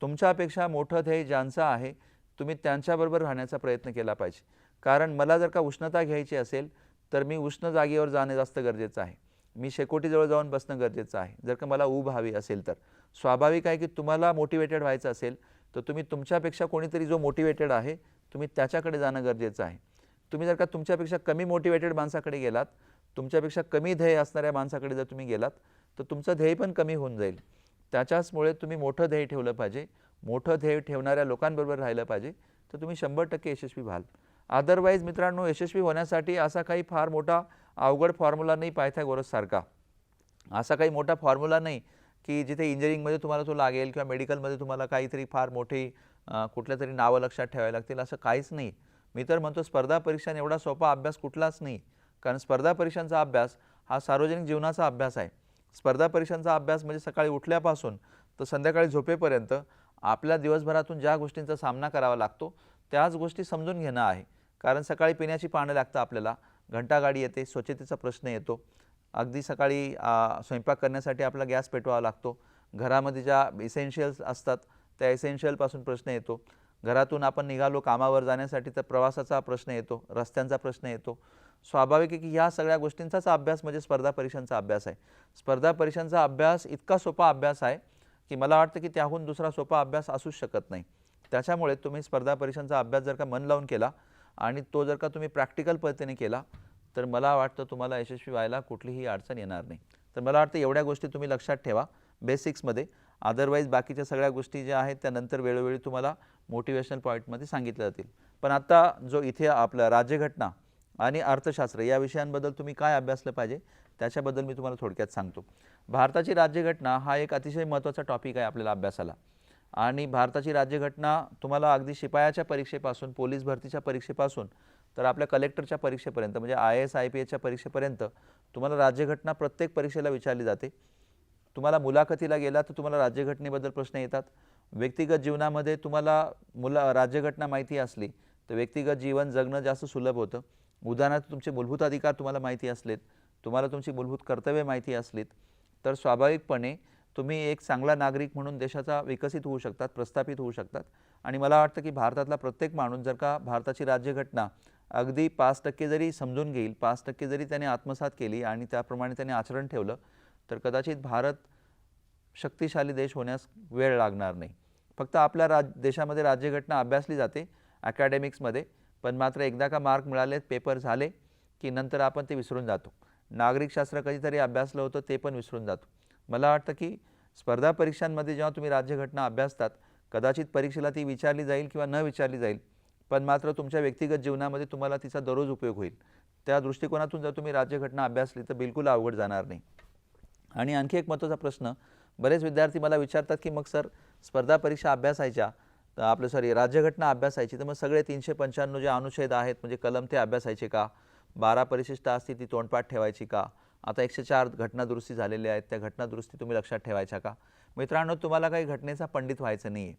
तुमच्यापेक्षा मोठं ध्येय ज्यांचं आहे तुम्ही त्यांच्याबरोबर राहण्याचा प्रयत्न केला पाहिजे. कारण मला जर का उष्णता घ्यायची असेल तर मी उष्ण जागेवर जाणे जास्त गरजेचं आहे. मी शेकोटीजवळ जाऊन बसणं गरजेचं आहे. जर का मला ऊब हवी असेल तर स्वाभाविक आहे की तुम्हाला मोटिवेटेड व्हायचं असेल तर तुम्ही तुमच्यापेक्षा कोणीतरी जो मोटिवेटेड आहे तुम्ही त्याच्याकडे जाणं गरजेचं आहे. तुम्ही जर का तुमच्यापेक्षा कमी मोटिवेटेड माणसाकडे गेलात, तुमच्यापेक्षा कमी ध्येय असणाऱ्या माणसाकडे जर तुम्ही गेलात तर तुमचं ध्येय पण कमी होऊन जाईल. त्याच्याचमुळे तुम्ही मोठं ध्येय ठेवलं पाहिजे. मोठं ध्येय ठेवणाऱ्या लोकांबरोबर राहिलं पाहिजे तर तुम्ही 100% यशस्वी व्हाल. अदरवाईज मित्रांनो, यशस्वी होण्यासाठी असा काही फार मोठा अवघड फॉर्म्युला नाही पायथागोरससारखा. असा काही मोठा फॉर्म्युला नाही की जिथे इंजिनिअरिंगमध्ये तुम्हाला तो लागेल किंवा मेडिकलमध्ये तुम्हाला काहीतरी फार मोठी कुठल्यातरी नावं लक्षात ठेवायला लागतील, असं काहीच नाही. मी तर म्हणतो स्पर्धा परीक्षा एवढा सोपा अभ्यास कुठलाच नाही. कारण स्पर्धा परीक्षांचा अभ्यास हा सार्वजनिक जीवनाचा अभ्यास आहे. स्पर्धा परीक्षांचा अभ्यास म्हणजे सकाळी उठल्यापासून तर संध्याकाळी झोपेपर्यंत आपल्या दिवसभरातून ज्या गोष्टींचा सामना करावा लागतो त्याच गोष्टी समजून घेणं आहे. कारण सकाळी पिण्याची पाणी लागतं आपल्याला, घंटागाडी येते, स्वच्छतेचा प्रश्न येतो, अगदी सकाळी स्वयंपाक करण्यासाठी आपला गॅस पेटवावा लागतो, घरामध्ये ज्या इसेन्शियल्स असतात त्या इसेन्शियलपासून प्रश्न येतो, घरातून आपण निघालो कामावर जाण्यासाठी तर प्रवासाचा प्रश्न येतो, रस्त्यांचा प्रश्न येतो. स्वाभाविक आहे की ह्या सगळ्या गोष्टींचाच अभ्यास म्हणजे स्पर्धा परीक्षांचा अभ्यास आहे. स्पर्धा परीक्षांचा अभ्यास इतका सोपा अभ्यास आहे की मला वाटतं की त्याहून दुसरा सोपा अभ्यास असूच शकत नाही. त्याच्यामुळे तुम्ही स्पर्धा परीक्षांचा अभ्यास जर का मन लावून केला आणि तो जर का तुम्ही प्रॅक्टिकल पद्धतीने केला तर मला वाटतं तुम्हाला यशस्वी व्हायला कुठलीही अडचण येणार नाही. तर मला वाटतं एवढ्या गोष्टी तुम्ही लक्षात ठेवा बेसिक्समध्ये. अदरवाईज बाकीच्या सगळ्या गोष्टी ज्या आहेत त्या नंतर वेळोवेळी तुम्हाला मोटिवेशनल पॉईंटमध्ये सांगितल्या जातील. पण आता जो इथे आपला राज्यघटना आणि अर्थशास्त्र या विषयांबद्दल तुम्ही काय अभ्यासलं पाहिजे त्याच्याबद्दल मी तुम्हाला थोडक्यात सांगतो. भारताची राज्यघटना हा एक अतिशय महत्त्वाचा टॉपिक आहे आपल्याला अभ्यासाला. आणि भारताची राज्यघटना तुम्हाला अगदी शिपायाच्या परीक्षेपासून, पोलीस भरतीच्या परीक्षेपासून तर आपल्या कलेक्टरच्या परीक्षेपर्यंत म्हणजे IAS IPSच्या परीक्षेपर्यंत तुम्हाला राज्यघटना प्रत्येक परीक्षेला विचारली जाते. तुम्हाला मुलाखतीला गेला तर तुम्हाला राज्यघटनेबद्दल प्रश्न येतात. व्यक्तिगत जीवनामध्ये तुम्हाला राज्यघटना माहिती असली तर व्यक्तिगत जीवन जगणं जास्त सुलभ होतं. उदाहरणार्थ तुमचे मूलभूत अधिकार तुम्हाला माहिती असलेत, तुम्हाला तुमची मूलभूत कर्तव्ये माहिती असलीत तर स्वाभाविकपणे तुम्ही एक चांगला नागरिक म्हणून देशाचा विकसित होऊ शकतात, प्रस्थापित होऊ शकतात. आणि मला वाटतं की भारतातला प्रत्येक माणूस जर का भारताची राज्यघटना अगदी 5% जरी समजून घेईल, 5% जरी त्याने आत्मसात केली आणि त्याप्रमाणे त्याने आचरण ठेवलं तर कदाचित भारत शक्तिशाली देश होण्यास वेळ लागणार नाही. फक्त आपल्या देशामध्ये राज्यघटना अभ्यासली जाते अकॅडेमिक्समध्ये, पण मात्र एकदा का मार्क मिळाले, पेपर झाले की नंतर आपण ते विसरून जातो. नागरिकशास्त्र कधीतरी अभ्यासलं होतं ते पण विसरून जातो. मला वाटतं की स्पर्धा परीक्षांमध्ये जेव्हा तुम्ही राज्यघटना अभ्यासतात कदाचित परीक्षेला ती विचारली जाईल किंवा न विचारली जाईल, पण मात्र तुमच्या व्यक्तिगत जीवनामध्ये तुम्हाला तिचा दररोज उपयोग होईल. त्या दृष्टिकोनातून जर तुम्ही राज्यघटना अभ्यासली तर बिलकुल अवघड जाणार नाही. आणि आणखी एक महत्त्वाचा प्रश्न बरेच विद्यार्थी मला विचारतात की मग सर स्पर्धा परीक्षा अभ्यासायच्या तर राज्यघटना अभ्यासायची तर मग सगळे 395 जे अनुच्छेद आहेत म्हणजे कलम ते अभ्यासायचे का? 12 परिशिष्ट असतील ती तोंडपाठ ठेवायची का? आता 104 घटनादुरुस्ती झालेल्या आहेत त्या घटनादुरुस्ती तुम्ही लक्षात ठेवायच्या का? मित्रांनो, तुम्हाला काही घटनेचा पंडित व्हायचं नाही आहे.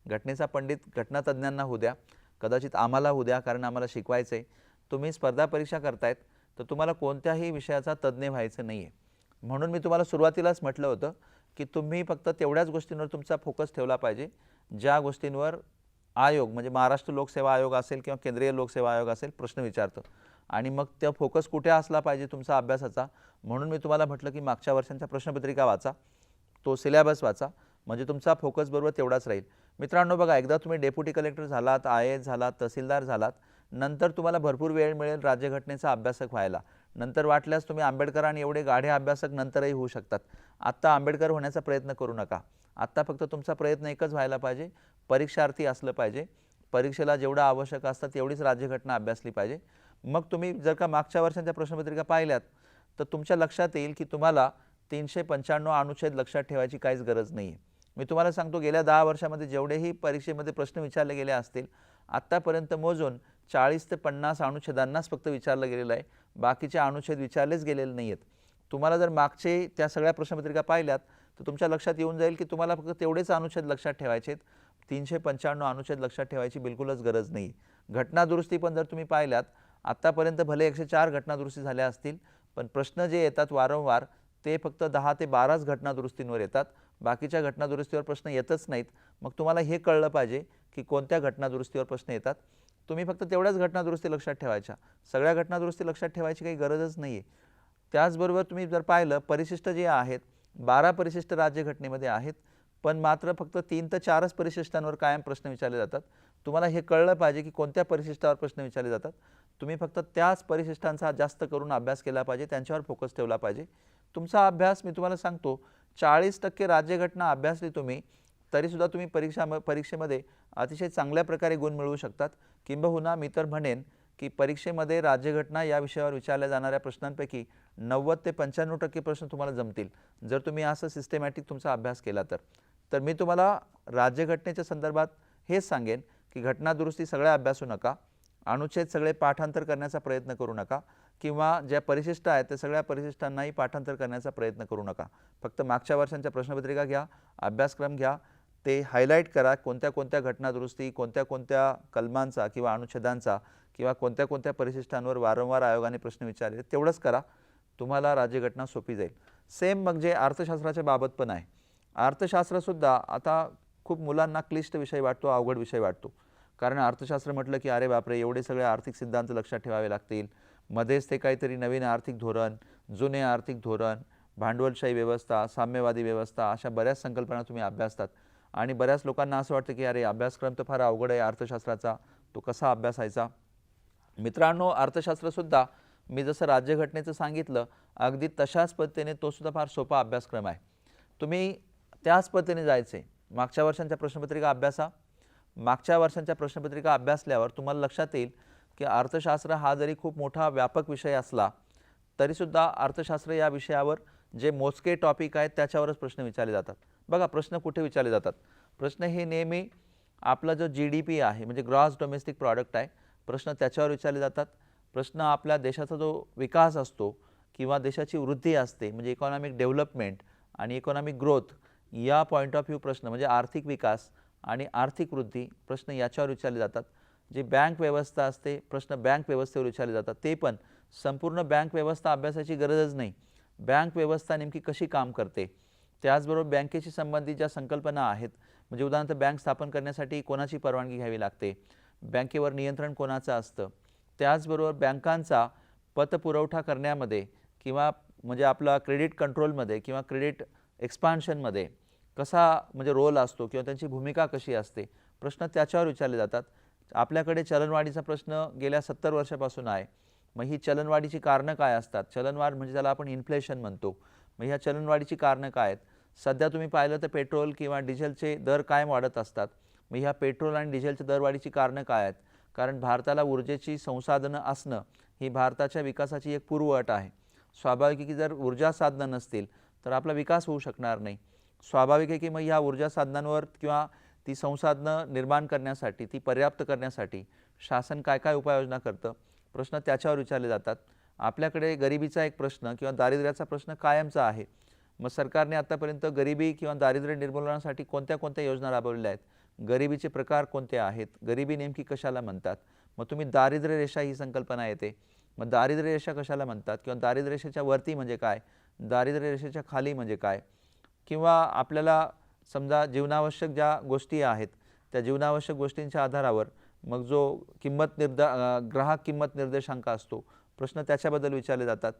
घटनेचा पंडित घटनातज्ञांना होऊ द्या, कदाचित आम्हाला होऊ द्या, कारण आम्हाला शिकवायचं आहे. तुम्ही स्पर्धा परीक्षा करतायत तर तुम्हाला कोणत्याही विषयाचा तज्ज्ञ व्हायचं नाही आहे. म्हणून मी तुम्हाला सुरुवातीलाच म्हटलं होतं की तुम्ही फक्त तेवढ्याच गोष्टींवर तुमचा फोकस ठेवला पाहिजे ज्या गोष्टींवर आयोग म्हणजे महाराष्ट्र लोकसेवा आयोग असेल किंवा केंद्रीय लोकसेवा आयोग असेल प्रश्न विचारतं. आणि मग त्या फोकस कुठे असला पाहिजे तुमचा अभ्यासाचा, म्हणून मी तुम्हाला म्हटलं की मागच्या वर्षांच्या प्रश्नपत्रिका वाचा, तो सिलेबस वाचा, म्हणजे तुमचा फोकस बरोबर तेवढाच राहील. मित्रांनो बघा, एकदा तुम्ही डेप्युटी कलेक्टर झालात, IAS झालात, तहसीलदार झालात, नंतर तुम्हाला भरपूर वेळ मिळेल राज्यघटनेचा अभ्यासक व्हायला. नंतर वाटल्यास तुम्ही आंबेडकर आणि एवढे गाढे अभ्यासक नंतरही होऊ शकतात. आत्ता आंबेडकर होण्याचा प्रयत्न करू नका. आत्ता फक्त तुमचा प्रयत्न एकच व्हायला पाहिजे, परीक्षार्थी असलं पाहिजे. परीक्षेला जेवढं आवश्यक असतं तेवढीच राज्यघटना अभ्यासली पाहिजे. मग तुम्ही जर का मागच्या वर्षांच्या प्रश्नपत्रिका पाहिल्यात तर तुमच्या लक्षात येईल की तुम्हाला 395 अनुच्छेद लक्षात ठेवायची काहीच गरज नाही आहे. मी तुम्हाला सांगतो गेल्या 10 वर्षामध्ये जेवढेही परीक्षेमध्ये प्रश्न विचारले गेले असतील आत्तापर्यंत मोजून 40 ते 50 अनुच्छेदांनाच फक्त विचारलं गेलेलं आहे. बाकीचे अनुच्छेद विचारलेच गेलेले नाही आहेत. तुम्हाला जर मागचे त्या सगळ्या प्रश्नपत्रिका पाहिल्यात तर तुमच्या लक्षात येऊन जाईल की तुम्हाला फक्त तेवढेच अनुच्छेद लक्षात ठेवायचे आहेत. 395 अनुच्छेद लक्षात ठेवायची बिलकुलच गरज नाही. घटनादुरुस्ती पण जर तुम्ही पाहिल्यात, आत्तापर्यंत भले 104 घटनादुरुस्ती झाल्या असतील, पण प्रश्न जे येतात वारंवार ते फक्त 10 ते 12च घटनादुरुस्तींवर येतात. बाकीच्या घटनादुरुस्तीवर प्रश्न येतच नाहीत. मग तुम्हाला हे कळलं पाहिजे की कोणत्या घटनादुरुस्तीवर प्रश्न येतात. तुम्ही फक्त तेवढ्याच घटनादुरुस्ती लक्षात ठेवायच्या. सगळ्या घटनादुरुस्ती लक्षात ठेवायची काही गरजच नाही आहे. त्याचबरोबर तुम्ही जर पाहिलं, परिशिष्ट जे आहेत 12 परिशिष्ट राज्यघटनेमध्ये आहेत, पण मात्र फक्त 3 ते 4च परिशिष्टांवर कायम प्रश्न विचारले जातात. तुम्हाला हे कळलं पाहिजे की कोणत्या परिशिष्टावर प्रश्न विचारले जातात. तुम्ही फक्त त्याच परिशिष्टांचा जास्त करून अभ्यास केला पाहिजे, त्यांच्यावर फोकस ठेवला पाहिजे. तुमचा अभ्यास मी तुम्हाला सांगतो, 40% राज्यघटना अभ्यासली तुम्ही तरीसुद्धा तुम्ही परीक्षेमध्ये अतिशय चांगल्या प्रकारे गुण मिळवू शकतात. किंबहुना मी तर म्हणेन की परीक्षेमध्ये राज्यघटना या विषयावर विचारल्या जाणाऱ्या प्रश्नांपैकी 90 ते 95% प्रश्न तुम्हाला जमतील, जर तुम्ही असं सिस्टमॅटिक तुमचा अभ्यास केला तर. तर मी तुम्हाला राज्यघटनेच्या संदर्भात हेच सांगेन की घटनादुरुस्ती सगळ्या अभ्यासू नका, अनुच्छेद सगळे पाठांतर करण्याचा प्रयत्न करू नका, किंवा ज्या परिशिष्ट आहेत त्या सगळ्या परिशिष्टांनाही पाठांतर करण्याचा प्रयत्न करू नका. फक्त मागच्या वर्षांच्या प्रश्नपत्रिका घ्या, अभ्यासक्रम घ्या, ते हायलाईट करा, कोणत्या कोणत्या घटनादुरुस्ती, कोणत्या कोणत्या कलमांचा किंवा अनुच्छेदांचा किंवा कोणत्या कोणत्या परिशिष्टांवर वारंवार आयोगाने प्रश्न विचारले, तेवढंच करा. तुम्हाला राज्यघटना सोपी जाईल. सेम मग जे अर्थशास्त्राच्या बाबत पण आहे. अर्थशास्त्रसुद्धा आता खूप मुलांना क्लिष्ट विषय वाटतो, अवघड विषय वाटतो. कारण अर्थशास्त्र म्हटलं की अरे बापरे, एवढे सगळे आर्थिक सिद्धांत लक्षात ठेवावे लागतील, मध्येच ते काहीतरी नवीन आर्थिक धोरण, जुने आर्थिक धोरण, भांडवलशाही व्यवस्था, साम्यवादी व्यवस्था, अशा बऱ्याच संकल्पना तुम्ही अभ्यासतात. आणि बऱ्याच लोकांना असं वाटतं की अरे अभ्यासक्रम तर फार अवघड आहे अर्थशास्त्राचा, तो कसा अभ्यासायचा. मित्रांनो, अर्थशास्त्रसुद्धा मी जसं राज्यघटनेचं सांगितलं अगदी तशाच पद्धतीने तो सुद्धा फार सोपा अभ्यासक्रम आहे. तुम्ही त्याच पद्धतीने जायचे. मागच्या वर्षांच्या प्रश्नपत्रिका अभ्यासा. मागच्या वर्षांच्या प्रश्नपत्रिका अभ्यासल्यावर तुम्हाला लक्षात येईल की अर्थशास्त्र हा जरी खूप मोठा व्यापक विषय असला तरीसुद्धा अर्थशास्त्र या विषयावर जे मोजके टॉपिक आहेत त्याच्यावरच प्रश्न विचारले जातात. बघा, प्रश्न कुठे विचारले जातात. प्रश्न हे नेहमी आपला जो GDP आहे, म्हणजे ग्रॉस डोमेस्टिक प्रॉडक्ट आहे, प्रश्न त्याच्यावर विचारले जातात. प्रश्न आपल्या देशाचा जो विकास असतो किंवा देशाची वृद्धी असते, म्हणजे इकॉनॉमिक डेव्हलपमेंट आणि इकॉनॉमिक ग्रोथ, या पॉईंट ऑफ व्ह्यू प्रश्न म्हणजे आर्थिक विकास आणि आर्थिक वृद्धी, प्रश्न याच्यावर विचारले जातात. जी बँक व्यवस्था असते, प्रश्न बँक व्यवस्थेवर विचारले जातात. ते पण संपूर्ण बँक व्यवस्था अभ्यासाची गरजच नाही. बँक व्यवस्था नेमकी कशी काम करते, त्याचबरोबर बँकेशी संबंधित ज्या संकल्पना आहेत, म्हणजे उदाहरणार्थ बँक स्थापन करण्यासाठी कोणाची परवानगी घ्यावी लागते, बँकेवर नियंत्रण कोणाचं असतं, त्याचबरोबर बँकांचा पतपुरवठा करण्यामध्ये किंवा म्हणजे आपला क्रेडिट कंट्रोलमध्ये किंवा क्रेडिट एक्सपान्शनमध्ये कसा म्हणजे रोल असतो किंवा त्यांची भूमिका कशी असते, प्रश्न त्याच्यावर विचारले जातात. आपल्याकडे चलनवाढीचा प्रश्न गेल्या 70 वर्षापासून आहे. मग ही चलनवाढीची कारणं काय असतात. चलनवाढ म्हणजे त्याला आपण इन्फ्लेशन म्हणतो. मग ह्या चलनवाढीची कारणं काय आहेत. सध्या तुम्ही पाहिलं तर पेट्रोल किंवा डिझेलचे दर कायम वाढत असतात. मग ह्या पेट्रोल आणि डिझेलच्या दरवाढीची कारणं काय आहेत. कारण भारताला ऊर्जेची संसाधनं असणं ही भारताच्या विकासाची एक पूर्वअट आहे. स्वाभाविक आहे की जर ऊर्जा साधनं नसतील तर आपला विकास होऊ शकणार नाही. स्वाभाविक आहे की मग ह्या ऊर्जा साधनांवर किंवा ती संसाधनं निर्माण करण्यासाठी, ती पर्याप्त करण्यासाठी शासन काय काय उपाययोजना करतं, प्रश्न त्याच्यावर विचारले जातात. आपल्याकडे गरिबीचा एक प्रश्न किंवा दारिद्र्याचा प्रश्न कायमचा आहे. मग सरकारने आतापर्यंत गरिबी किंवा दारिद्र्य निर्मूलनासाठी कोणत्या कोणत्या योजना राबवलेल्या आहेत, गरिबीचे प्रकार कोणते आहेत, गरिबी नेमकी कशाला म्हणतात. मग तुम्ही दारिद्र्य रेषा ही संकल्पना येते. मग दारिद्र्य रेषा कशाला म्हणतात किंवा दारिद्र्य रेषेच्या वरती म्हणजे काय, दारिद्र्य रेषेच्या खाली म्हणजे काय, किंवा आपल्याला समजा जीवनावश्यक ज्या गोष्टी आहेत त्या जीवनावश्यक गोष्टींच्या आधारावर मग जो ग्राहक किंमत निर्देशांक असतो, प्रश्न त्याच्याबद्दल विचारले जातात.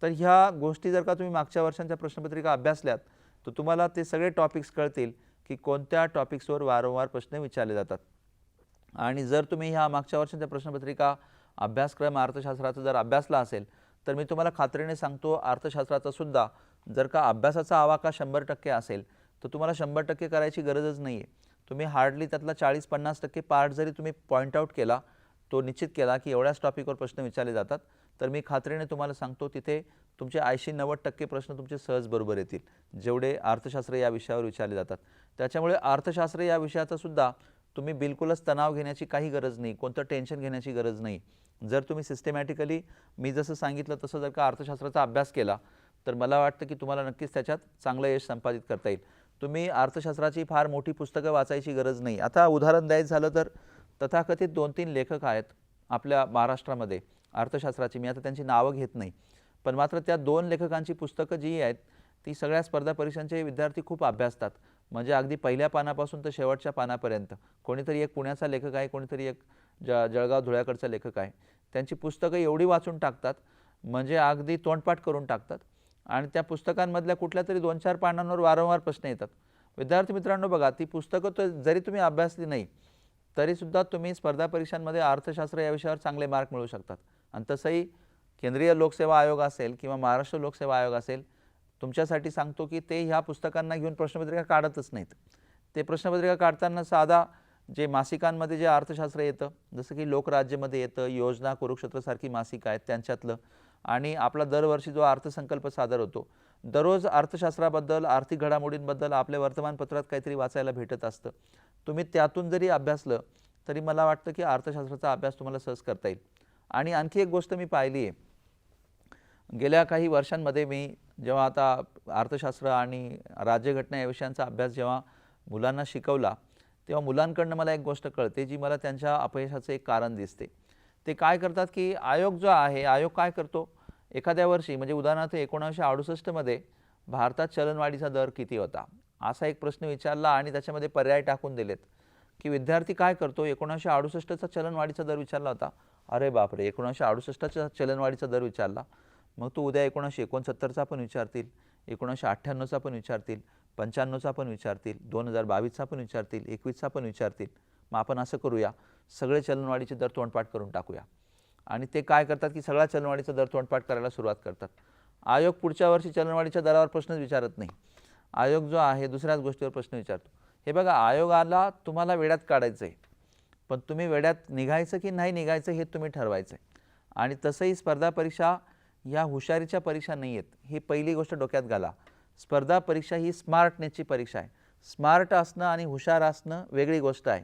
तर ह्या गोष्टी जर का तुम्ही मागच्या वर्षांच्या प्रश्नपत्रिका अभ्यासल्यात तर तुम्हाला ते सगळे टॉपिक्स कळतील की कोणत्या टॉपिक्सवर वारंवार प्रश्न विचारले जातात. आणि जर तुम्ही ह्या मागच्या वर्षांच्या प्रश्नपत्रिका अभ्यासक्रम अर्थशास्त्राचा जर अभ्यासला असेल तर मी तुम्हाला खात्रीने सांगतो, अर्थशास्त्राचा सुद्धा जर का अभ्यासाचा आवाका 100% असेल तर तुम्हाला 100% करायची गरजच नाही आहे. तुम्ही हार्डली त्यातला 40-50% पार्ट जरी तुम्ही पॉईंट आउट केला, तो निश्चित केला की एवढ्याच टॉपिकवर प्रश्न विचारले जातात, तर मी खात्रीने तुम्हाला सांगतो तिथे तुमचे 80-90% प्रश्न तुमचे सहज बरोबर येतील, जेवढे अर्थशास्त्र या विषयावर विचारले जातात. त्याच्यामुळे अर्थशास्त्र या विषयाचा सुद्धा तुम्ही बिलकुलच तणाव घेण्याची काही गरज नाही, कोणतं टेन्शन घेण्याची गरज नाही. जर तुम्ही सिस्टमॅटिकली मी जसं सांगितलं तसं जर का अर्थशास्त्राचा अभ्यास केला तर मला वाटतं की तुम्हाला नक्कीच त्याच्यात चांगलं यश संपादित करता येईल. तुम्ही अर्थशास्त्राची फार मोठी पुस्तकं वाचायची गरज नाही. आता उदाहरण द्यायचं झालं तर तथाकथित 2-3 लेखक आहेत आपल्या महाराष्ट्रामध्ये अर्थशास्त्राची. मी आता त्यांची नावं घेत नाही. पण मात्र त्या 2 लेखकांची पुस्तकं जी आहेत ती सगळ्या स्पर्धा परीक्षांचे विद्यार्थी खूप अभ्यासतात. म्हणजे अगदी पहिल्या पानापासून तर शेवटच्या पानापर्यंत. कोणीतरी एक पुण्याचा लेखक आहे, कोणीतरी एक जळगाव धुळ्याकडचा लेखक आहे. त्यांची पुस्तकं एवढी वाचून टाकतात म्हणजे अगदी तोंडपाठ करून टाकतात आणि त्या पुस्तकांमधल्या कुठल्यातरी 2-4 पानांवर वारंवार प्रश्न येतात. विद्यार्थी मित्रांनो बघा, ती पुस्तकं तर जरी तुम्ही अभ्यासली नाही तरीसुद्धा तुम्ही स्पर्धा परीक्षांमध्ये अर्थशास्त्र या विषयावर चांगले मार्क मिळवू शकतात. आणि तसंही केंद्रीय लोकसेवा आयोग असेल किंवा महाराष्ट्र लोकसेवा आयोग असेल, तुमच्यासाठी सांगतो की ते ह्या पुस्तकांना घेऊन प्रश्नपत्रिका काढतच नाहीत. ते प्रश्नपत्रिका काढताना साधा जे मासिकांमध्ये जे अर्थशास्त्र येतं, जसं की लोकराज्यमध्ये येतं, योजना, कुरुक्षेत्रसारखी मासिकं आहेत त्यांच्यातलं, आणि आपला दरवर्षी जो अर्थसंकल्प सादर होतो, दररोज अर्थशास्त्राबद्दल, आर्थिक घडामोडींबद्दल आपल्या वर्तमानपत्रात काहीतरी वाचायला भेटत असतं. तुम्ही त्यातून जरी अभ्यासलं तरी मला वाटतं की अर्थशास्त्राचा अभ्यास तुम्हाला सहज करता येईल. आणि आणखी एक गोष्ट मी पाहिली आहे, गेल्या काही वर्षांमध्ये मी जेव्हा आता अर्थशास्त्र आणि राज्यघटना या विषयांचा अभ्यास जेव्हा मुलांना शिकवला, तेव्हा मुलांकडनं मला एक गोष्ट कळते जी मला त्यांच्या अपयशाचं एक कारण दिसते. ते काय करतात की आयोग जो आहे, आयोग काय करतो, एखाद्या वर्षी म्हणजे उदाहरणार्थ 1968 मध्ये भारतात चलनवाढीचा दर किती होता असा एक प्रश्न विचारला आणि त्याच्यामध्ये पर्याय टाकून दिलेत की विद्यार्थी काय करतो, 1968चा चलनवाढीचा दर विचारला होता, अरे बापरे 1968चा चलनवाढीचा दर विचारला, मग तो उद्या 1969चा पण विचारतील, 1998चा पण विचारतील, 95चा पण विचारतील, 2022चा पण विचारतील, 21चा पण विचारतील. मग आपण असं करूया, सगळे चलनवाढीचे दर तोंडपाठ करून टाकूया. आणि ते काय करतात की सगळ्या चलनवाढीचा दर तोंडपाठ करायला सुरुवात करतात. आयोग पुढच्या वर्षी चलनवाढीच्या दरावर प्रश्नच विचारत नाही. आयोग जो आहे दुसऱ्याच गोष्टीवर प्रश्न विचारतो. हे बघा, आयोगाला तुम्हाला वेड्यात काढायचं आहे, पण तुम्ही वेड्यात निघायचं की नाही निघायचं हे तुम्ही ठरवायचं आहे. आणि तसंही स्पर्धा परीक्षा ह्या हुशारीच्या परीक्षा नाही आहेत, ही पहिली गोष्ट डोक्यात घाला. स्पर्धा परीक्षा ही स्मार्टनेसची परीक्षा आहे. स्मार्ट असणं आणि हुशार असणं वेगळी गोष्ट आहे.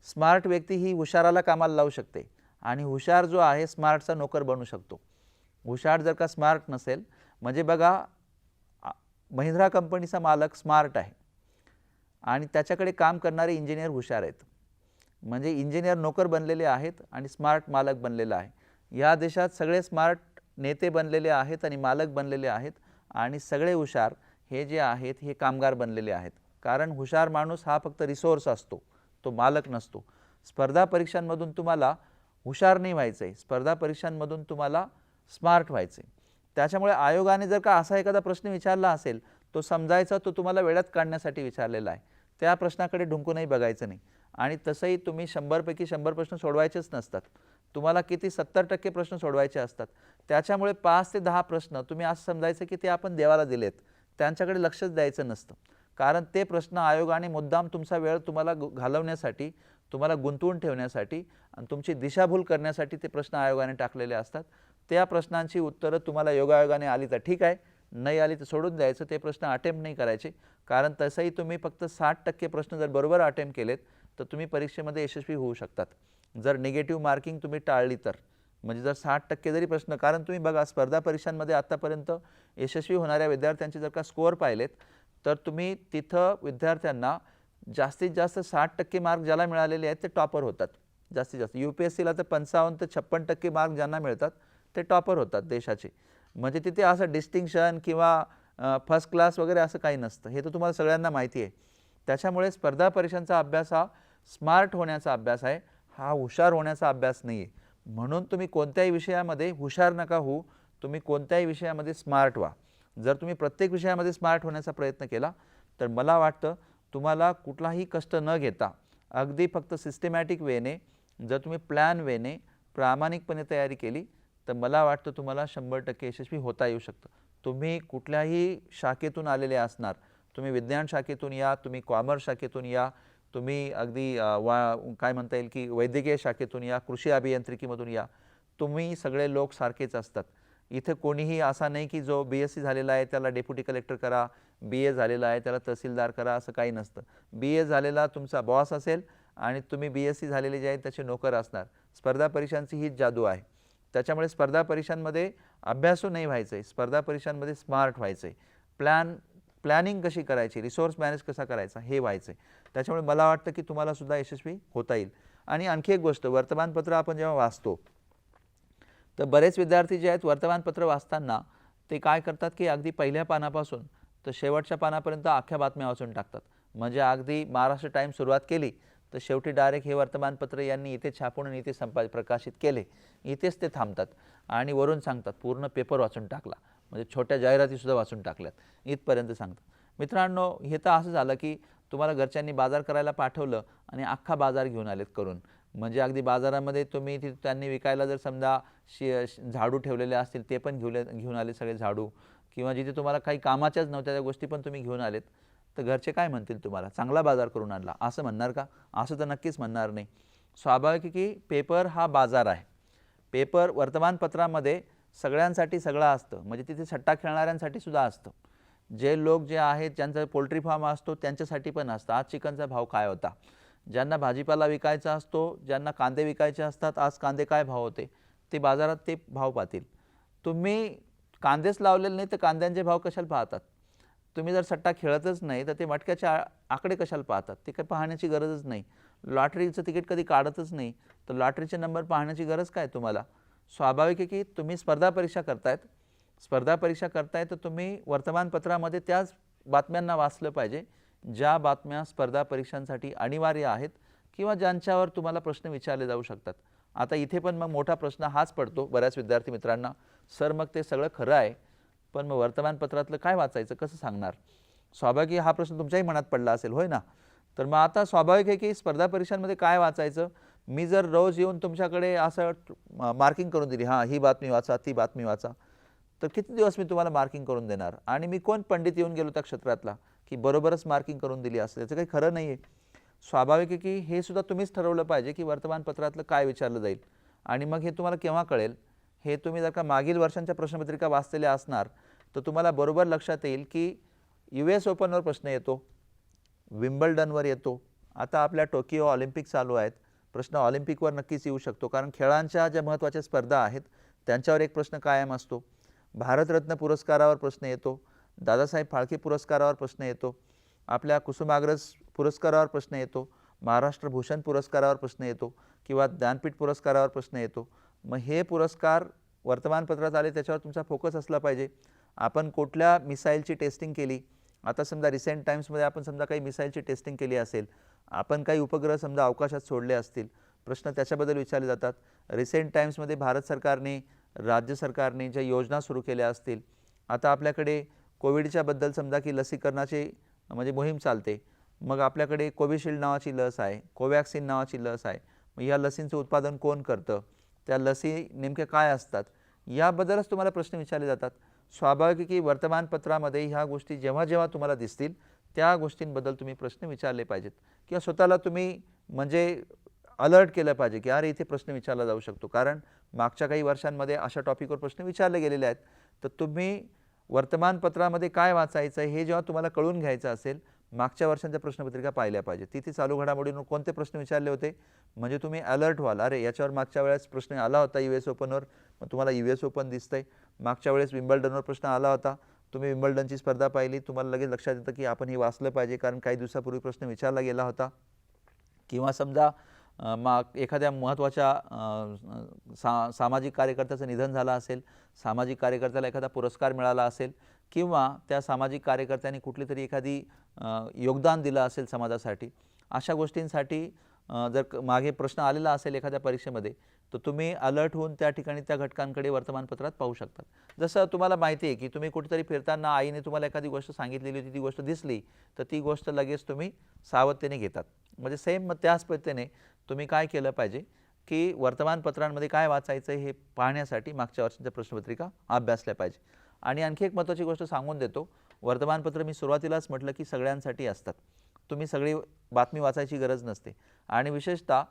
स्मार्ट व्यक्ती ही हुशाराला कामाला लावू शकते आणि हुशार जो आहे स्मार्टचा नोकर बनू शकतो. हुशार जर का स्मार्ट नसेल, म्हणजे बघा महिंद्रा कंपनीचा मालक स्मार्ट आहे आणि त्याच्याकडे काम करणारे इंजिनियर हुशार आहेत, म्हणजे इंजिनियर नोकर बनलेले आहेत आणि स्मार्ट मालक बनलेला आहे. या देशात सगळे स्मार्ट नेते बनलेले आहेत आणि मालक बनलेले आहेत आणि सगळे हुशार हे जे आहेत हे कामगार बनलेले आहेत. कारण हुशार माणूस हा फक्त रिसोर्स असतो, तो मालक नसतो. स्पर्धा परीक्षांमधून तुम्हाला हुशार नाही व्हायचं आहे, स्पर्धा परीक्षांमधून तुम्हाला स्मार्ट व्हायचं आहे. त्याच्यामुळे आयोगाने जर का असा एखादा प्रश्न विचारला असेल, तो समजायचा तो तुम्हाला वेळात काढण्यासाठी विचारलेला आहे. त्या प्रश्नाकडे ढुंकूनही बघायचं नाही. आणि तसंही तुम्ही 100 पैकी 100 प्रश्न सोडवायचेच नसतात, तुम्हाला किती 70% प्रश्न सोडवायचे असतात. त्याच्यामुळे 5 ते 10 प्रश्न तुम्ही असं समजायचं की ते आपण देवाला दिलेत, त्यांच्याकडे लक्षच द्यायचं नसतं. कारण ते प्रश्न आयोगाने मुद्दाम तुमचा वेळ तुम्हाला घालवण्यासाठी, तुम्हाला गुंतवून ठेवण्यासाठी आणि तुमची दिशाभूल करण्यासाठी ते प्रश्न आयोगाने टाकलेले असतात. त्या प्रश्नांची उत्तरं तुम्हाला योगायोगाने आली तर ठीक आहे, नाही आली तर सोडून द्यायचं, ते प्रश्न अटेम्प्ट नाही करायचे. कारण तसंही तुम्ही फक्त 60% प्रश्न जर बरोबर अटेम्प्ट केलेत तर तुम्ही परीक्षेमध्ये यशस्वी होऊ शकतात. जर निगेटिव्ह मार्किंग तुम्ही टाळली तर, म्हणजे जर 60% जरी प्रश्न, कारण तुम्ही बघा स्पर्धा परीक्षांमध्ये आतापर्यंत यशस्वी होणाऱ्या विद्यार्थ्यांचे जर का स्कोअर पाहिलेत तर तुम्ही तिथं विद्यार्थ्यांना जास्तीत जास्त 60% मार्क ज्याला मिळालेले आहेत ते टॉपर होतात. जास्तीत जास्त UPSCला तर 55 ते 56% मार्क ज्यांना मिळतात ते टॉपर होतात देशाचे. म्हणजे तिथे असं डिस्टिंक्शन किंवा फर्स्ट क्लास वगैरे असं काही नसतं, हे तर तुम्हाला सगळ्यांना माहिती आहे. त्याच्यामुळे स्पर्धा परीक्षांचा अभ्यास हा स्मार्ट होण्याचा अभ्यास आहे, हा हुशार होण्याचा अभ्यास नाही आहे. म्हणून तुम्ही कोणत्याही विषयामध्ये हुशार नका होऊ, तुम्ही कोणत्याही विषयामध्ये स्मार्ट व्हा. जर तुम्ही प्रत्येक विषयामध्ये स्मार्ट होण्याचा प्रयत्न केला तर मला वाटतं तुम्हाला कुठलाही कष्ट न घेता अगदी फक्त सिस्टमॅटिक वेने, जर तुम्ही प्लॅन वेने प्रामाणिकपणे तयारी केली तर मला वाटतं तुम्हाला 100% यशस्वी होता येऊ शकतं. तुम्ही कुठल्याही शाखेतून आलेले असणार, तुम्ही विज्ञान शाखेतून या, तुम्ही कॉमर्स शाखेतून या, तुम्ही अगदी काय म्हणता येईल की वैद्यकीय शाखेतून या, कृषी अभियांत्रिकीमधून या, तुम्ही सगळे लोक सारखेच असतात. इथे कोणीही असा नाही की जो BSc झालेला आहे त्याला डेप्युटी कलेक्टर करा, BA झालेला आहे त्याला तहसीलदार करा, असं काही नसतं. BA झालेला तुमचा बॉस असेल आणि तुम्ही BSc झालेले जे आहेत त्याचे नोकर असणार. स्पर्धा परीक्षांची हीच जादू आहे. त्याच्यामुळे स्पर्धा परीक्षांमध्ये अभ्यासू नाही व्हायचं आहे, स्पर्धा परीक्षांमध्ये स्मार्ट व्हायचं आहे, प्लॅनिंग कशी करायची, रिसोर्स मॅनेज कसा करायचा हे व्हायचं आहे. त्याच्यामुळे मला वाटतं की तुम्हाला सुद्धा यशस्वी होता येईल. आणि आणखी एक गोष्ट, वर्तमानपत्र आपण जेव्हा वाचतो तर बरेच विद्यार्थी जे आहेत वर्तमानपत्र वाचताना ते काय करतात की अगदी पहिल्या पानापासून तर शेवटच्या पानापर्यंत अख्ख्या बातम्या वाचून टाकतात. म्हणजे अगदी महाराष्ट्र टाइम्स सुरुवात केली तर शेवटी डायरेक्ट हे वर्तमानपत्र यांनी इथे छापून आणि इथे प्रकाशित केले, इथेच ते थांबतात आणि वरून सांगतात पूर्ण पेपर वाचून टाकला, म्हणजे छोट्या जाहिरातीसुद्धा वाचून टाकल्यात इथपर्यंत सांगतात. मित्रांनो, हे तर असं झालं की तुम्हाला घरच्यांनी बाजार करायला पाठवलं आणि अख्खा बाजार घेऊन आलेत करून. म्हणजे अगदी बाजारामध्ये तुम्ही त्यांनी विकायला जर समजा झाडू ठेवलेले असतील ते पण घेऊन आले सगळे झाडू, किंवा जिथे तुम्हाला काही कामाच्याच नव्हत्या त्या गोष्टी पण तुम्ही घेऊन आलेत, तर घरचे काय म्हणतील तुम्हाला, चांगला बाजार करून आणला असं म्हणणार का? असं तर नक्कीच म्हणणार नाही. स्वाभाविक की पेपर हा बाजार आहे. पेपर वर्तमानपत्रामध्ये सगळ्यांसाठी सगळं असतं, म्हणजे तिथे सट्टा खेळणाऱ्यांसाठी सुद्धा असतं. जे लोक जे आहेत ज्यांचा पोल्ट्री फार्म असतो त्यांच्यासाठी पण असतं, आज चिकनचा भाव काय होता. ज्यांना भाजीपाला विकायचा असतो, ज्यांना कांदे विकायचे असतात, आज कांदे काय भाव होते, ते बाजारात ते भाव पाहतील. तुम्ही कांदेच लावलेले नाही तर कांद्यांचे भाव कशाला पाहतात? तुम्ही जर सट्टा खेळतच नाही तर ते मटक्याचे आकडे कशाला पाहतात? ते काही पाहण्याची गरजच नाही. लॉटरीचं तिकीट कधी काढतच नाही तर लॉटरीचे नंबर पाहण्याची गरज काय तुम्हाला? स्वाभाविक आहे की तुम्ही स्पर्धा परीक्षा करतायत तर तुम्ही वर्तमानपत्रामध्ये त्याच बातम्यांना वाचलं पाहिजे ज्या बातम्या स्पर्धा परीक्षांसाठी अनिवार्य आहेत किंवा ज्यांच्यावर तुम्हाला प्रश्न विचारले जाऊ शकतात. आता इथे पण मग मोठा प्रश्न हाच पडतो बऱ्याच विद्यार्थी मित्रांना, सर मग ते सगळं खरं आहे पण मग वर्तमानपत्रातलं काय वाचायचं, कसं सांगणार? स्वाभाविक हा प्रश्न तुमच्याही मनात पडला असेल, होय ना? तर मग आता स्वाभाविक आहे की स्पर्धा परीक्षांमध्ये काय वाचायचं? मी जर रोज येऊन तुमच्याकडे असं मार्किंग करून दिली, हां ही बातमी वाचा, ती बातमी वाचा, तर किती दिवस मी तुम्हाला मार्किंग करून देणार? आणि मी कोण पंडित येऊन गेलो त्या क्षेत्रातला की बरोबरच मार्किंग करून दिली असं? त्याचं काही खरं नाही आहे. स्वाभाविक आहे की हे सुद्धा तुम्हीच ठरवलं पाहिजे की वर्तमानपत्रातलं काय विचारलं जाईल. आणि मग हे तुम्हाला केव्हा कळेल? हे तुम्ही जर का मागील वर्षांच्या प्रश्नपत्रिका वाचलेल्या असणार तर तुम्हाला बरोबर लक्षात येईल की US ओपनवर प्रश्न येतो, विम्बल्डनवर येतो, आता आपल्या टोकियो ऑलिम्पिक चालू आहेत, प्रश्न ऑलिम्पिकवर नक्कीच येऊ शकतो, कारण खेळांच्या ज्या महत्त्वाच्या स्पर्धा आहेत त्यांच्यावर एक प्रश्न कायम असतो. भारतरत्न पुरस्कारावर प्रश्न येतो, दादासाहेब फाळके पुरस्कारावर प्रश्न येतो, आपल्या कुसुमाग्रज पुरस्कारावर प्रश्न येतो, महाराष्ट्र भूषण पुरस्कारावर प्रश्न येतो किंवा ज्ञानपीठ पुरस्कारावर प्रश्न येतो. मग हे पुरस्कार वर्तमानपत्रात आले त्याच्यावर तुमचा फोकस असला पाहिजे. आपण कुठल्या मिसाईलची टेस्टिंग केली, आता समजा रिसेंट टाइम्समध्ये आपण समजा काही मिसाईलची टेस्टिंग केली असेल, आपण काही उपग्रह समजा अवकाशात सोडले असतील, प्रश्न त्याच्याबद्दल विचारले जातात. रिसेंट टाइम्समध्ये भारत सरकारने, राज्य सरकारने ज्या योजना सुरू केल्या असतील, आता आपल्याकडे कोविडच्याबद्दल समजा की लसीकरणाची म्हणजे मोहीम चालते, मग आपल्याकडे कोविशिल्ड नावाची लस आहे, कोवॅक्सिन नावाची लस आहे, मग या लसींचं उत्पादन कोण करतं, त्या लसी नेमक्या काय असतात, याबद्दलच तुम्हाला प्रश्न विचारले जातात. स्वाभाविक की वर्तमानपत्रामध्ये ह्या गोष्टी जेव्हा जेव्हा तुम्हाला दिसतील त्या गोष्टींबद्दल तुम्ही प्रश्न विचारले पाहिजेत किंवा स्वतःला तुम्ही म्हणजे अलर्ट केलं पाहिजे की अरे इथे प्रश्न विचारला जाऊ शकतो, कारण मागच्या काही वर्षांमध्ये अशा टॉपिकवर प्रश्न विचारले गेलेले आहेत. तर तुम्ही वर्तमानपत्रामध्ये काय वाचायचं हे जेव्हा तुम्हाला कळून घ्यायचं असेल, मागच्या वर्षांच्या प्रश्नपत्रिका पाहिल्या पाहिजे, तिथे चालू घडामोडींवर कोणते प्रश्न विचारले होते, म्हणजे तुम्ही अलर्ट व्हाल, अरे याच्यावर मागच्या वेळेस प्रश्न आला होता US ओपनवर, मग तुम्हाला US ओपन दिसतंय, मागच्या वेळेस विम्बल्डनवर प्रश्न आला होता, तुम्ही विम्बल्डनची स्पर्धा पाहिली, तुम्हाला लगेच लक्षात येतं की आपण हे वाचलं पाहिजे कारण काही दिवसापूर्वी प्रश्न विचारला गेला होता. किंवा समजा एखाद्या महत्त्वाच्या सामाजिक कार्यकर्त्याचं निधन झालं असेल, सामाजिक कार्यकर्त्याला एखादा पुरस्कार मिळाला असेल किंवा त्या सामाजिक कार्यकर्त्यांनी कुठली तरी एखादी योगदान दिलं असेल समाजासाठी, अशा गोष्टींसाठी जर मागे प्रश्न आलेला असेल एखाद्या परीक्षेमध्ये तर तुम्ही अलर्ट होऊन त्या ठिकाणी त्या घटकांकडे वर्तमानपत्रात पाहू शकतात. जसं तुम्हाला माहिती आहे की तुम्ही कुठेतरी फिरताना आईने तुम्हाला एखादी गोष्ट सांगितलेली होती, ती गोष्ट दिसली तर ती गोष्ट लगेच तुम्ही सावधतेने घेतात. म्हणजे सेम मग त्याच पद्धतीने तुम्ही काय केलं पाहिजे की वर्तमानपत्रांमध्ये काय वाचायचं हे पाहण्यासाठी मागच्या वर्षांच्या प्रश्नपत्रिका अभ्यासल्या पाहिजे. आणि आणखी एक महत्त्वाची गोष्ट सांगून देतो, वर्तमानपत्र मी सुरुवातीलाच म्हटलं की सगळ्यांसाठी असतात, तुम्ही सगळी बातमी वाचायची गरज नसते. आणि विशेषतः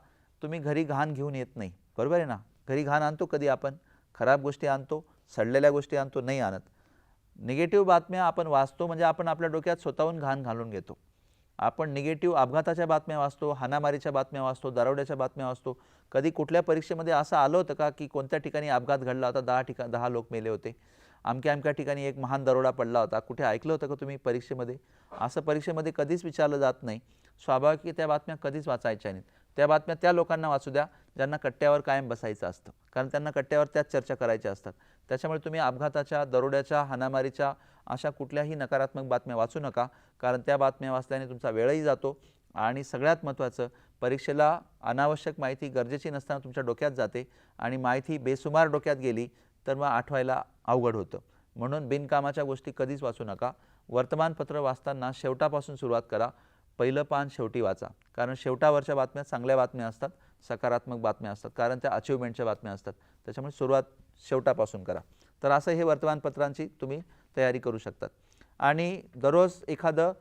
तुम्ही घरी घाण घेऊन येत नाही, बरोबर आहे ना? घरी घाण आणतो कधी आपण, खराब गोष्टी आणतो, सडलेल्या गोष्टी आणतो, नाही आणत. निगेटिव्ह बातम्या आपण वाचतो म्हणजे आपण आपल्या डोक्यात स्वतःहून घाण घालून घेतो. आपण निगेटिव्ह अपघाताच्या बातम्या वाचतो, हाणामारीच्या बातम्या वाचतो, दरोड्याच्या बातम्या वाचतो, कधी कुठल्या परीक्षेमध्ये असं आलं होतं का की कोणत्या ठिकाणी अपघात घडला होता, 10 लोक मेले होते, अमक्या अमक्या ठिकाणी एक महान दरोडा पडला होता, कुठे ऐकलं होतं का तुम्ही परीक्षेमध्ये? असं परीक्षेमध्ये कधीच विचारलं जात नाही. स्वाभाविक की त्या बातम्या कधीच वाचायच्या नाहीत. त्या बातम्या त्या लोकांना वाचू द्या ज्यांना कट्ट्यावर कायम बसायचं असतं, कारण त्यांना कट्ट्यावर त्याच चर्चा करायच्या असतात. त्याच्यामुळे तुम्ही अपघाताच्या, दरोड्याच्या, हाणामारीच्या अशा कुठल्याही नकारात्मक बातम्या वाचू नका, कारण त्या बातम्या वाचल्याने तुमचा वेळही जातो आणि सगळ्यात महत्त्वाचं, परीक्षेला अनावश्यक माहिती गरजेची नसताना तुमच्या डोक्यात जाते आणि माहिती बेसुमार डोक्यात गेली तर मग आठवायला अवघड होतं. म्हणून बिनकामाच्या गोष्टी कधीच वाचू नका. वर्तमानपत्र वाचताना शेवटापासून सुरुवात करा. पहिलं पान शेवटी वाचा, कारण शेवटावरच्या बातम्या चांगल्या बातम्या असतात, सकारात्मक बातम्या असतात, कारण त्या अचिव्हमेंटच्या बातम्या असतात. त्याच्यामुळे सुरुवात शेवटापासून करा. तर असं हे वर्तमानपत्रांची तुम्ही तयारी करू शकतात. आणि दररोज एखादं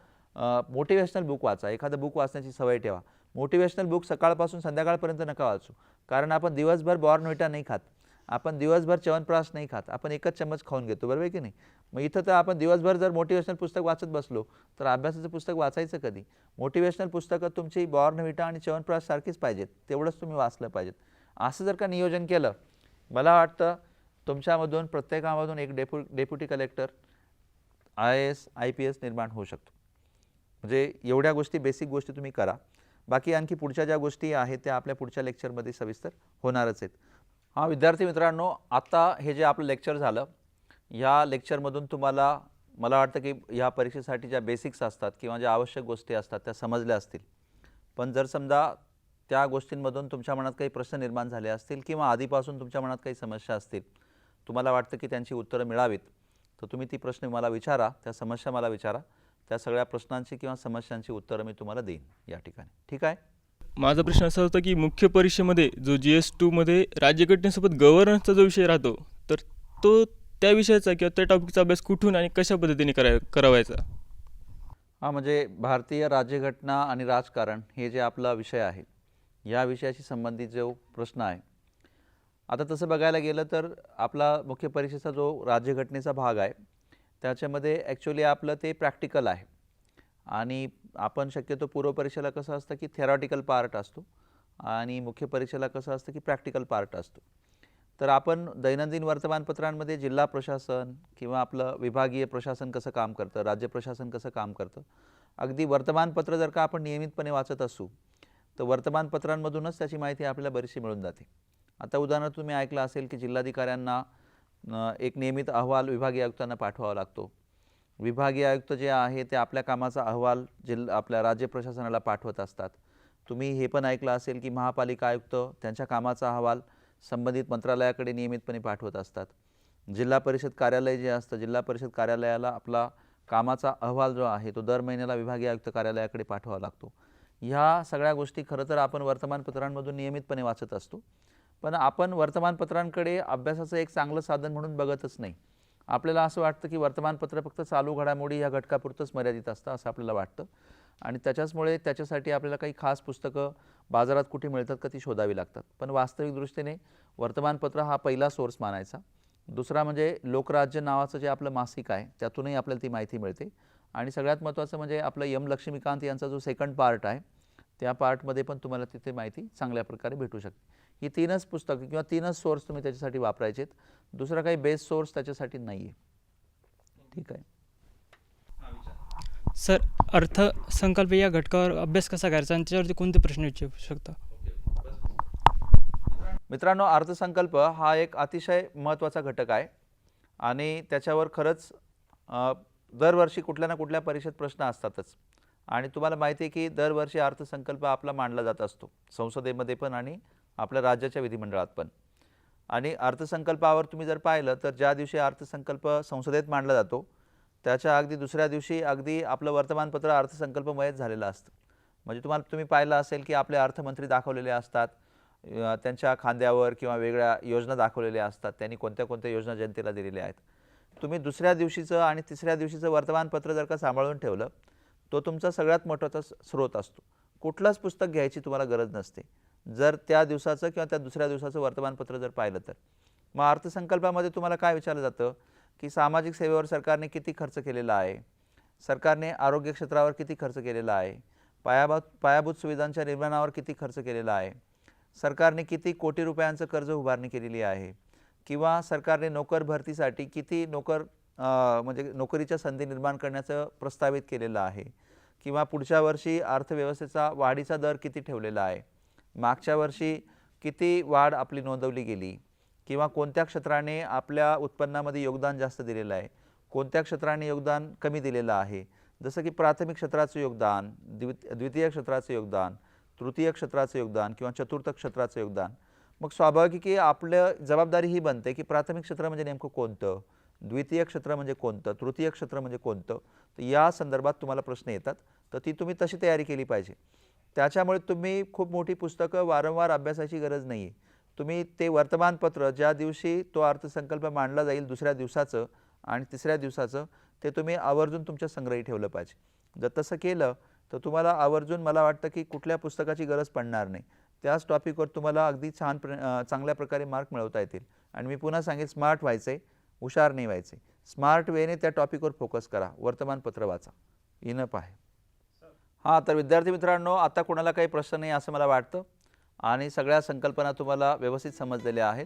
मोटिवेशनल बुक वाचा, एखादं बुक वाचण्याची सवय ठेवा. मोटिवेशनल बुक सकाळपासून संध्याकाळपर्यंत नका वाचू, कारण आपण दिवसभर बॉर्नव्हिटा नाही खात, आपण दिवसभर च्यवनप्राश नाही खात, आपण एकच चम्मच खाऊन घेतो, बरोबर आहे की नाही? मग इथं तर आपण दिवसभर जर मोटिवेशनल पुस्तक वाचत बसलो तर अभ्यासाचं पुस्तक वाचायचं कधी? मोटिवेशनल पुस्तकं तुमची बॉर्नव्हिटा आणि च्यवनप्राश सारखीच पाहिजेत, तेवढंच तुम्ही वाचलं पाहिजेत. असं जर का नियोजन केलं, मला वाटतं तुमच्यामधून प्रत्येकामधून एक डेप्युटी कलेक्टर, IAS IPS निर्माण होऊ शकतो. म्हणजे एवढ्या गोष्टी, बेसिक गोष्टी तुम्ही करा. बाकी आणखी पुढच्या ज्या गोष्टी आहेत त्या आपल्या पुढच्या लेक्चरमध्ये सविस्तर होणारच आहेत. हां विद्यार्थी मित्रांनो, आता हे जे आपलं लेक्चर झालं, ह्या लेक्चरमधून तुम्हाला मला वाटतं की ह्या परीक्षेसाठी ज्या बेसिक्स असतात किंवा ज्या आवश्यक गोष्टी असतात त्या समजल्या असतील. पण जर समजा त्या गोष्टींमधून तुमच्या मनात काही प्रश्न निर्माण झाले असतील किंवा आधीपासून तुमच्या मनात काही समस्या असतील, तुम्हाला वाटतं की त्यांची उत्तरं मिळावीत, तर तुम्ही ती प्रश्न मला विचारा, त्या समस्या मला विचारा. त्या सगळ्या प्रश्नांची किंवा समस्यांची उत्तरं मी तुम्हाला देईन या ठिकाणी. ठीक आहे? माझा प्रश्न असा होता की मुख्य परीक्षेमध्ये जो GS2 मध्ये राज्यघटनेसोबत गव्हर्नन्सचा जो विषय राहतो, तर तो त्या विषयाचा किंवा त्या टॉपिकचा अभ्यास कुठून आणि कशा पद्धतीने करावायचा? हां, म्हणजे भारतीय राज्यघटना आणि राजकारण हे जे आपला विषय आहे, या विषयाशी संबंधित जो प्रश्न आहे, आता तसं बघायला गेलं तर आपला मुख्य परीक्षेचा जो राज्यघटनेचा भाग आहे त्याच्यामध्ये ॲक्च्युली आपलं ते प्रॅक्टिकल आहे. आणि आपण शक्यतो पूर्व परीक्षेला कसं असतं की थेरॉटिकल पार्ट असतो आणि मुख्य परीक्षेला कसं असतं की प्रॅक्टिकल पार्ट असतो. तर आपण दैनंदिन वर्तमानपत्रांमध्ये जिल्हा प्रशासन किंवा आपलं विभागीय प्रशासन कसं काम करतं, राज्य प्रशासन कसं काम करतं, अगदी वर्तमानपत्र जर का आपण नियमितपणे वाचत असू तर वर्तमानपत्रांमधूनच त्याची माहिती आपल्याला बरीचशी मिळून जाते. आता उदाहरणार्थ तुम्ही ऐकलं असेल की जिल्हाधिकाऱ्यांना एक नियमित अहवाल विभागीय आयुक्तांना पाठवावा लागतो. विभागीय आयुक्त जे आहे ते आपल्या कामाचा अहवाल आपल्या राज्य प्रशासनाला पाठवत असतात. तुम्ही हे पण ऐकलं असेल की महापालिका आयुक्त त्यांच्या कामाचा अहवाल संबंधित मंत्रालयाकडे नियमितपणे पाठवत असतात. जिल्हा परिषद कार्यालय जे असतं, जिल्हा परिषद कार्यालयाला आपला कामाचा अहवाल जो आहे तो दर महिन्याला विभागीय आयुक्त कार्यालयाकडे पाठवावा लागतो. ह्या सगळ्या गोष्टी खरं तर आपण वर्तमानपत्रांमधून नियमितपणे वाचत असतो, पण आपण वर्तमानपत्रांकडे अभ्यासाचं एक चांगलं साधन म्हणून बघतच नाही. आपल्याला असं वाटतं की वर्तमानपत्र फक्त चालू घडामोडी या घटकापुरतंच मर्यादित असतं असं आपल्याला वाटतं आणि त्याच्याचमुळे त्याच्यासाठी आपल्याला काही खास पुस्तकं बाजारात कुठे मिळतात का ती शोधावी लागतात. पण वास्तविक दृष्टीने वर्तमानपत्र हा पहिला सोर्स मानायचा. दुसरा म्हणजे लोकराज्य नावाचं जे आपलं मासिक आहे त्यातूनही आपल्याला ती माहिती मिळते आणि सगळ्यात महत्त्वाचं म्हणजे आपलं लक्ष्मीकांत यांचा जो सेकंड पार्ट आहे त्या पार्टमध्ये पण तुम्हाला तिथे माहिती चांगल्या प्रकारे भेटू शकते. ही तीनच पुस्तकं किंवा तीनच सोर्स तुम्ही त्याच्यासाठी वापरायचेत, दुसरा काही बेस सोर्स त्याच्यासाठी नाही आहे. ठीक आहे सर, अर्थसंकल्प या घटकावर अभ्यास कसा करायचा आणि त्याच्यावरती कोणते प्रश्न विचारू शकता? मित्रांनो, अर्थसंकल्प हा एक अतिशय महत्त्वाचा घटक आहे आणि त्याच्यावर खरंच दरवर्षी कुठल्या ना कुठल्या परीक्षेत प्रश्न असतातच. आणि तुम्हाला माहिती आहे की दरवर्षी अर्थसंकल्प आपला मांडला जात असतो, संसदेमध्ये पण आणि आपल्या राज्याच्या विधिमंडळात पण. आणि अर्थसंकल्पावर तुम्ही जर पाहिलं तर ज्या दिवशी अर्थसंकल्प संसदेत मांडला जातो त्याच्या अगदी दुसऱ्या दिवशी अगदी आपलं वर्तमानपत्र अर्थसंकल्पमयच झालेलं असतं. म्हणजे तुम्ही पाहिलं असेल की आपले अर्थमंत्री दाखवलेले असतात, त्यांच्या खांद्यावर किंवा वेगळ्या योजना दाखवलेल्या असतात, त्यांनी कोणत्या कोणत्या योजना जनतेला दिलेल्या आहेत. तुम्ही दुसऱ्या दिवशीचं आणि तिसऱ्या दिवशीचं वर्तमानपत्र जर का सांभाळून ठेवलं तो तुमचा सगळ्यात महत्त्वाचा स्रोत असतो. कुठलंच पुस्तक घ्यायची तुम्हाला गरज नसते जर त्या दिवसाचं किंवा त्या दुसऱ्या दिवसाचं वर्तमानपत्र जर पाहिलं तर. मग अर्थसंकल्पामध्ये तुम्हाला काय विचारलं जातं की सामाजिक सेवेवर सरकारने किती खर्च केलेला आहे, सरकारने आरोग्य क्षेत्रावर किती खर्च केलेला आहे, पायाभूत सुविधांच्या निर्माणावर किती खर्च केलेला आहे, सरकारने किती कोटी रुपयांचं कर्ज उभारणी केलेली आहे, किंवा सरकारने नोकर भरतीसाठी किती म्हणजे नोकरीच्या संधी निर्माण करण्याचं प्रस्तावित केलेलं आहे, किंवा पुढच्या वर्षी अर्थव्यवस्थेचा वाढीचा दर किती ठेवलेला आहे, मागच्या वर्षी किती वाढ आपली नोंदवली गेली, किंवा कोणत्या क्षेत्राने आपल्या उत्पन्नामध्ये योगदान जास्त दिलेलं आहे, कोणत्या क्षेत्राने योगदान कमी दिलेलं आहे. जसं की प्राथमिक क्षेत्राचं योगदान, द्वितीय क्षेत्राचं योगदान, तृतीय क्षेत्राचं योगदान किंवा चतुर्थ क्षेत्राचं योगदान. मग स्वाभाविक की आपलं जबाबदारी ही बनते की प्राथमिक क्षेत्र म्हणजे नेमकं कोणतं, द्वितीय क्षेत्र म्हणजे कोणतं, तृतीय क्षेत्र म्हणजे कोणतं. तर या संदर्भात तुम्हाला प्रश्न येतात, तर ती तुम्ही तशी तयारी केली पाहिजे. त्याच्यामुळे तुम्ही खूप मोठी पुस्तकं वारंवार अभ्यासाची गरज नाही आहे. तुम्ही ते वर्तमानपत्र ज्या दिवशी तो अर्थसंकल्प मांडला जाईल, दुसऱ्या दिवसाचं आणि तिसऱ्या दिवसाचं, ते तुम्ही आवर्जून तुमच्या संग्रही ठेवलं पाहिजे. जर तसं केलं तर तुम्हाला आवर्जून मला वाटतं की कुठल्या पुस्तकाची गरज पडणार नाही. त्याच टॉपिकवर तुम्हाला अगदी चांगल्या प्रकारे मार्क मिळवता येतील. आणि मी पुन्हा सांगेन, स्मार्ट व्हायचं आहे, हुशार नाही व्हायचं आहे. स्मार्ट वेने त्या टॉपिकवर फोकस करा, वर्तमानपत्र वाचा, इनफ आहे. हां, तर विद्यार्थी मित्रांनो, आता कोणाला काही प्रश्न नाही असं मला वाटतं आणि सगळ्या संकल्पना तुम्हाला व्यवस्थित समजलेल्या आहेत.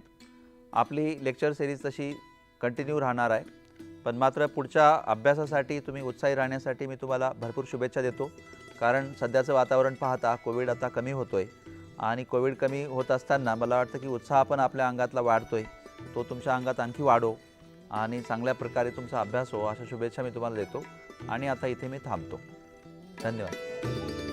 आपली लेक्चर सिरीज तशी कंटिन्यू राहणार आहे, पण मात्र पुढच्या अभ्यासासाठी तुम्ही उत्साही राहण्यासाठी मी तुम्हाला भरपूर शुभेच्छा देतो. कारण सध्याचं वातावरण पाहता कोविड आता कमी होतो आहे आणि कोविड कमी होत असताना मला वाटतं की उत्साह पण आपल्या अंगातला वाढतो आहे. तो तुमच्या अंगात आणखी वाढो आणि चांगल्या प्रकारे तुमचा अभ्यास हो, अशा शुभेच्छा मी तुम्हाला देतो आणि आता इथे मी थांबतो. धन्यवाद.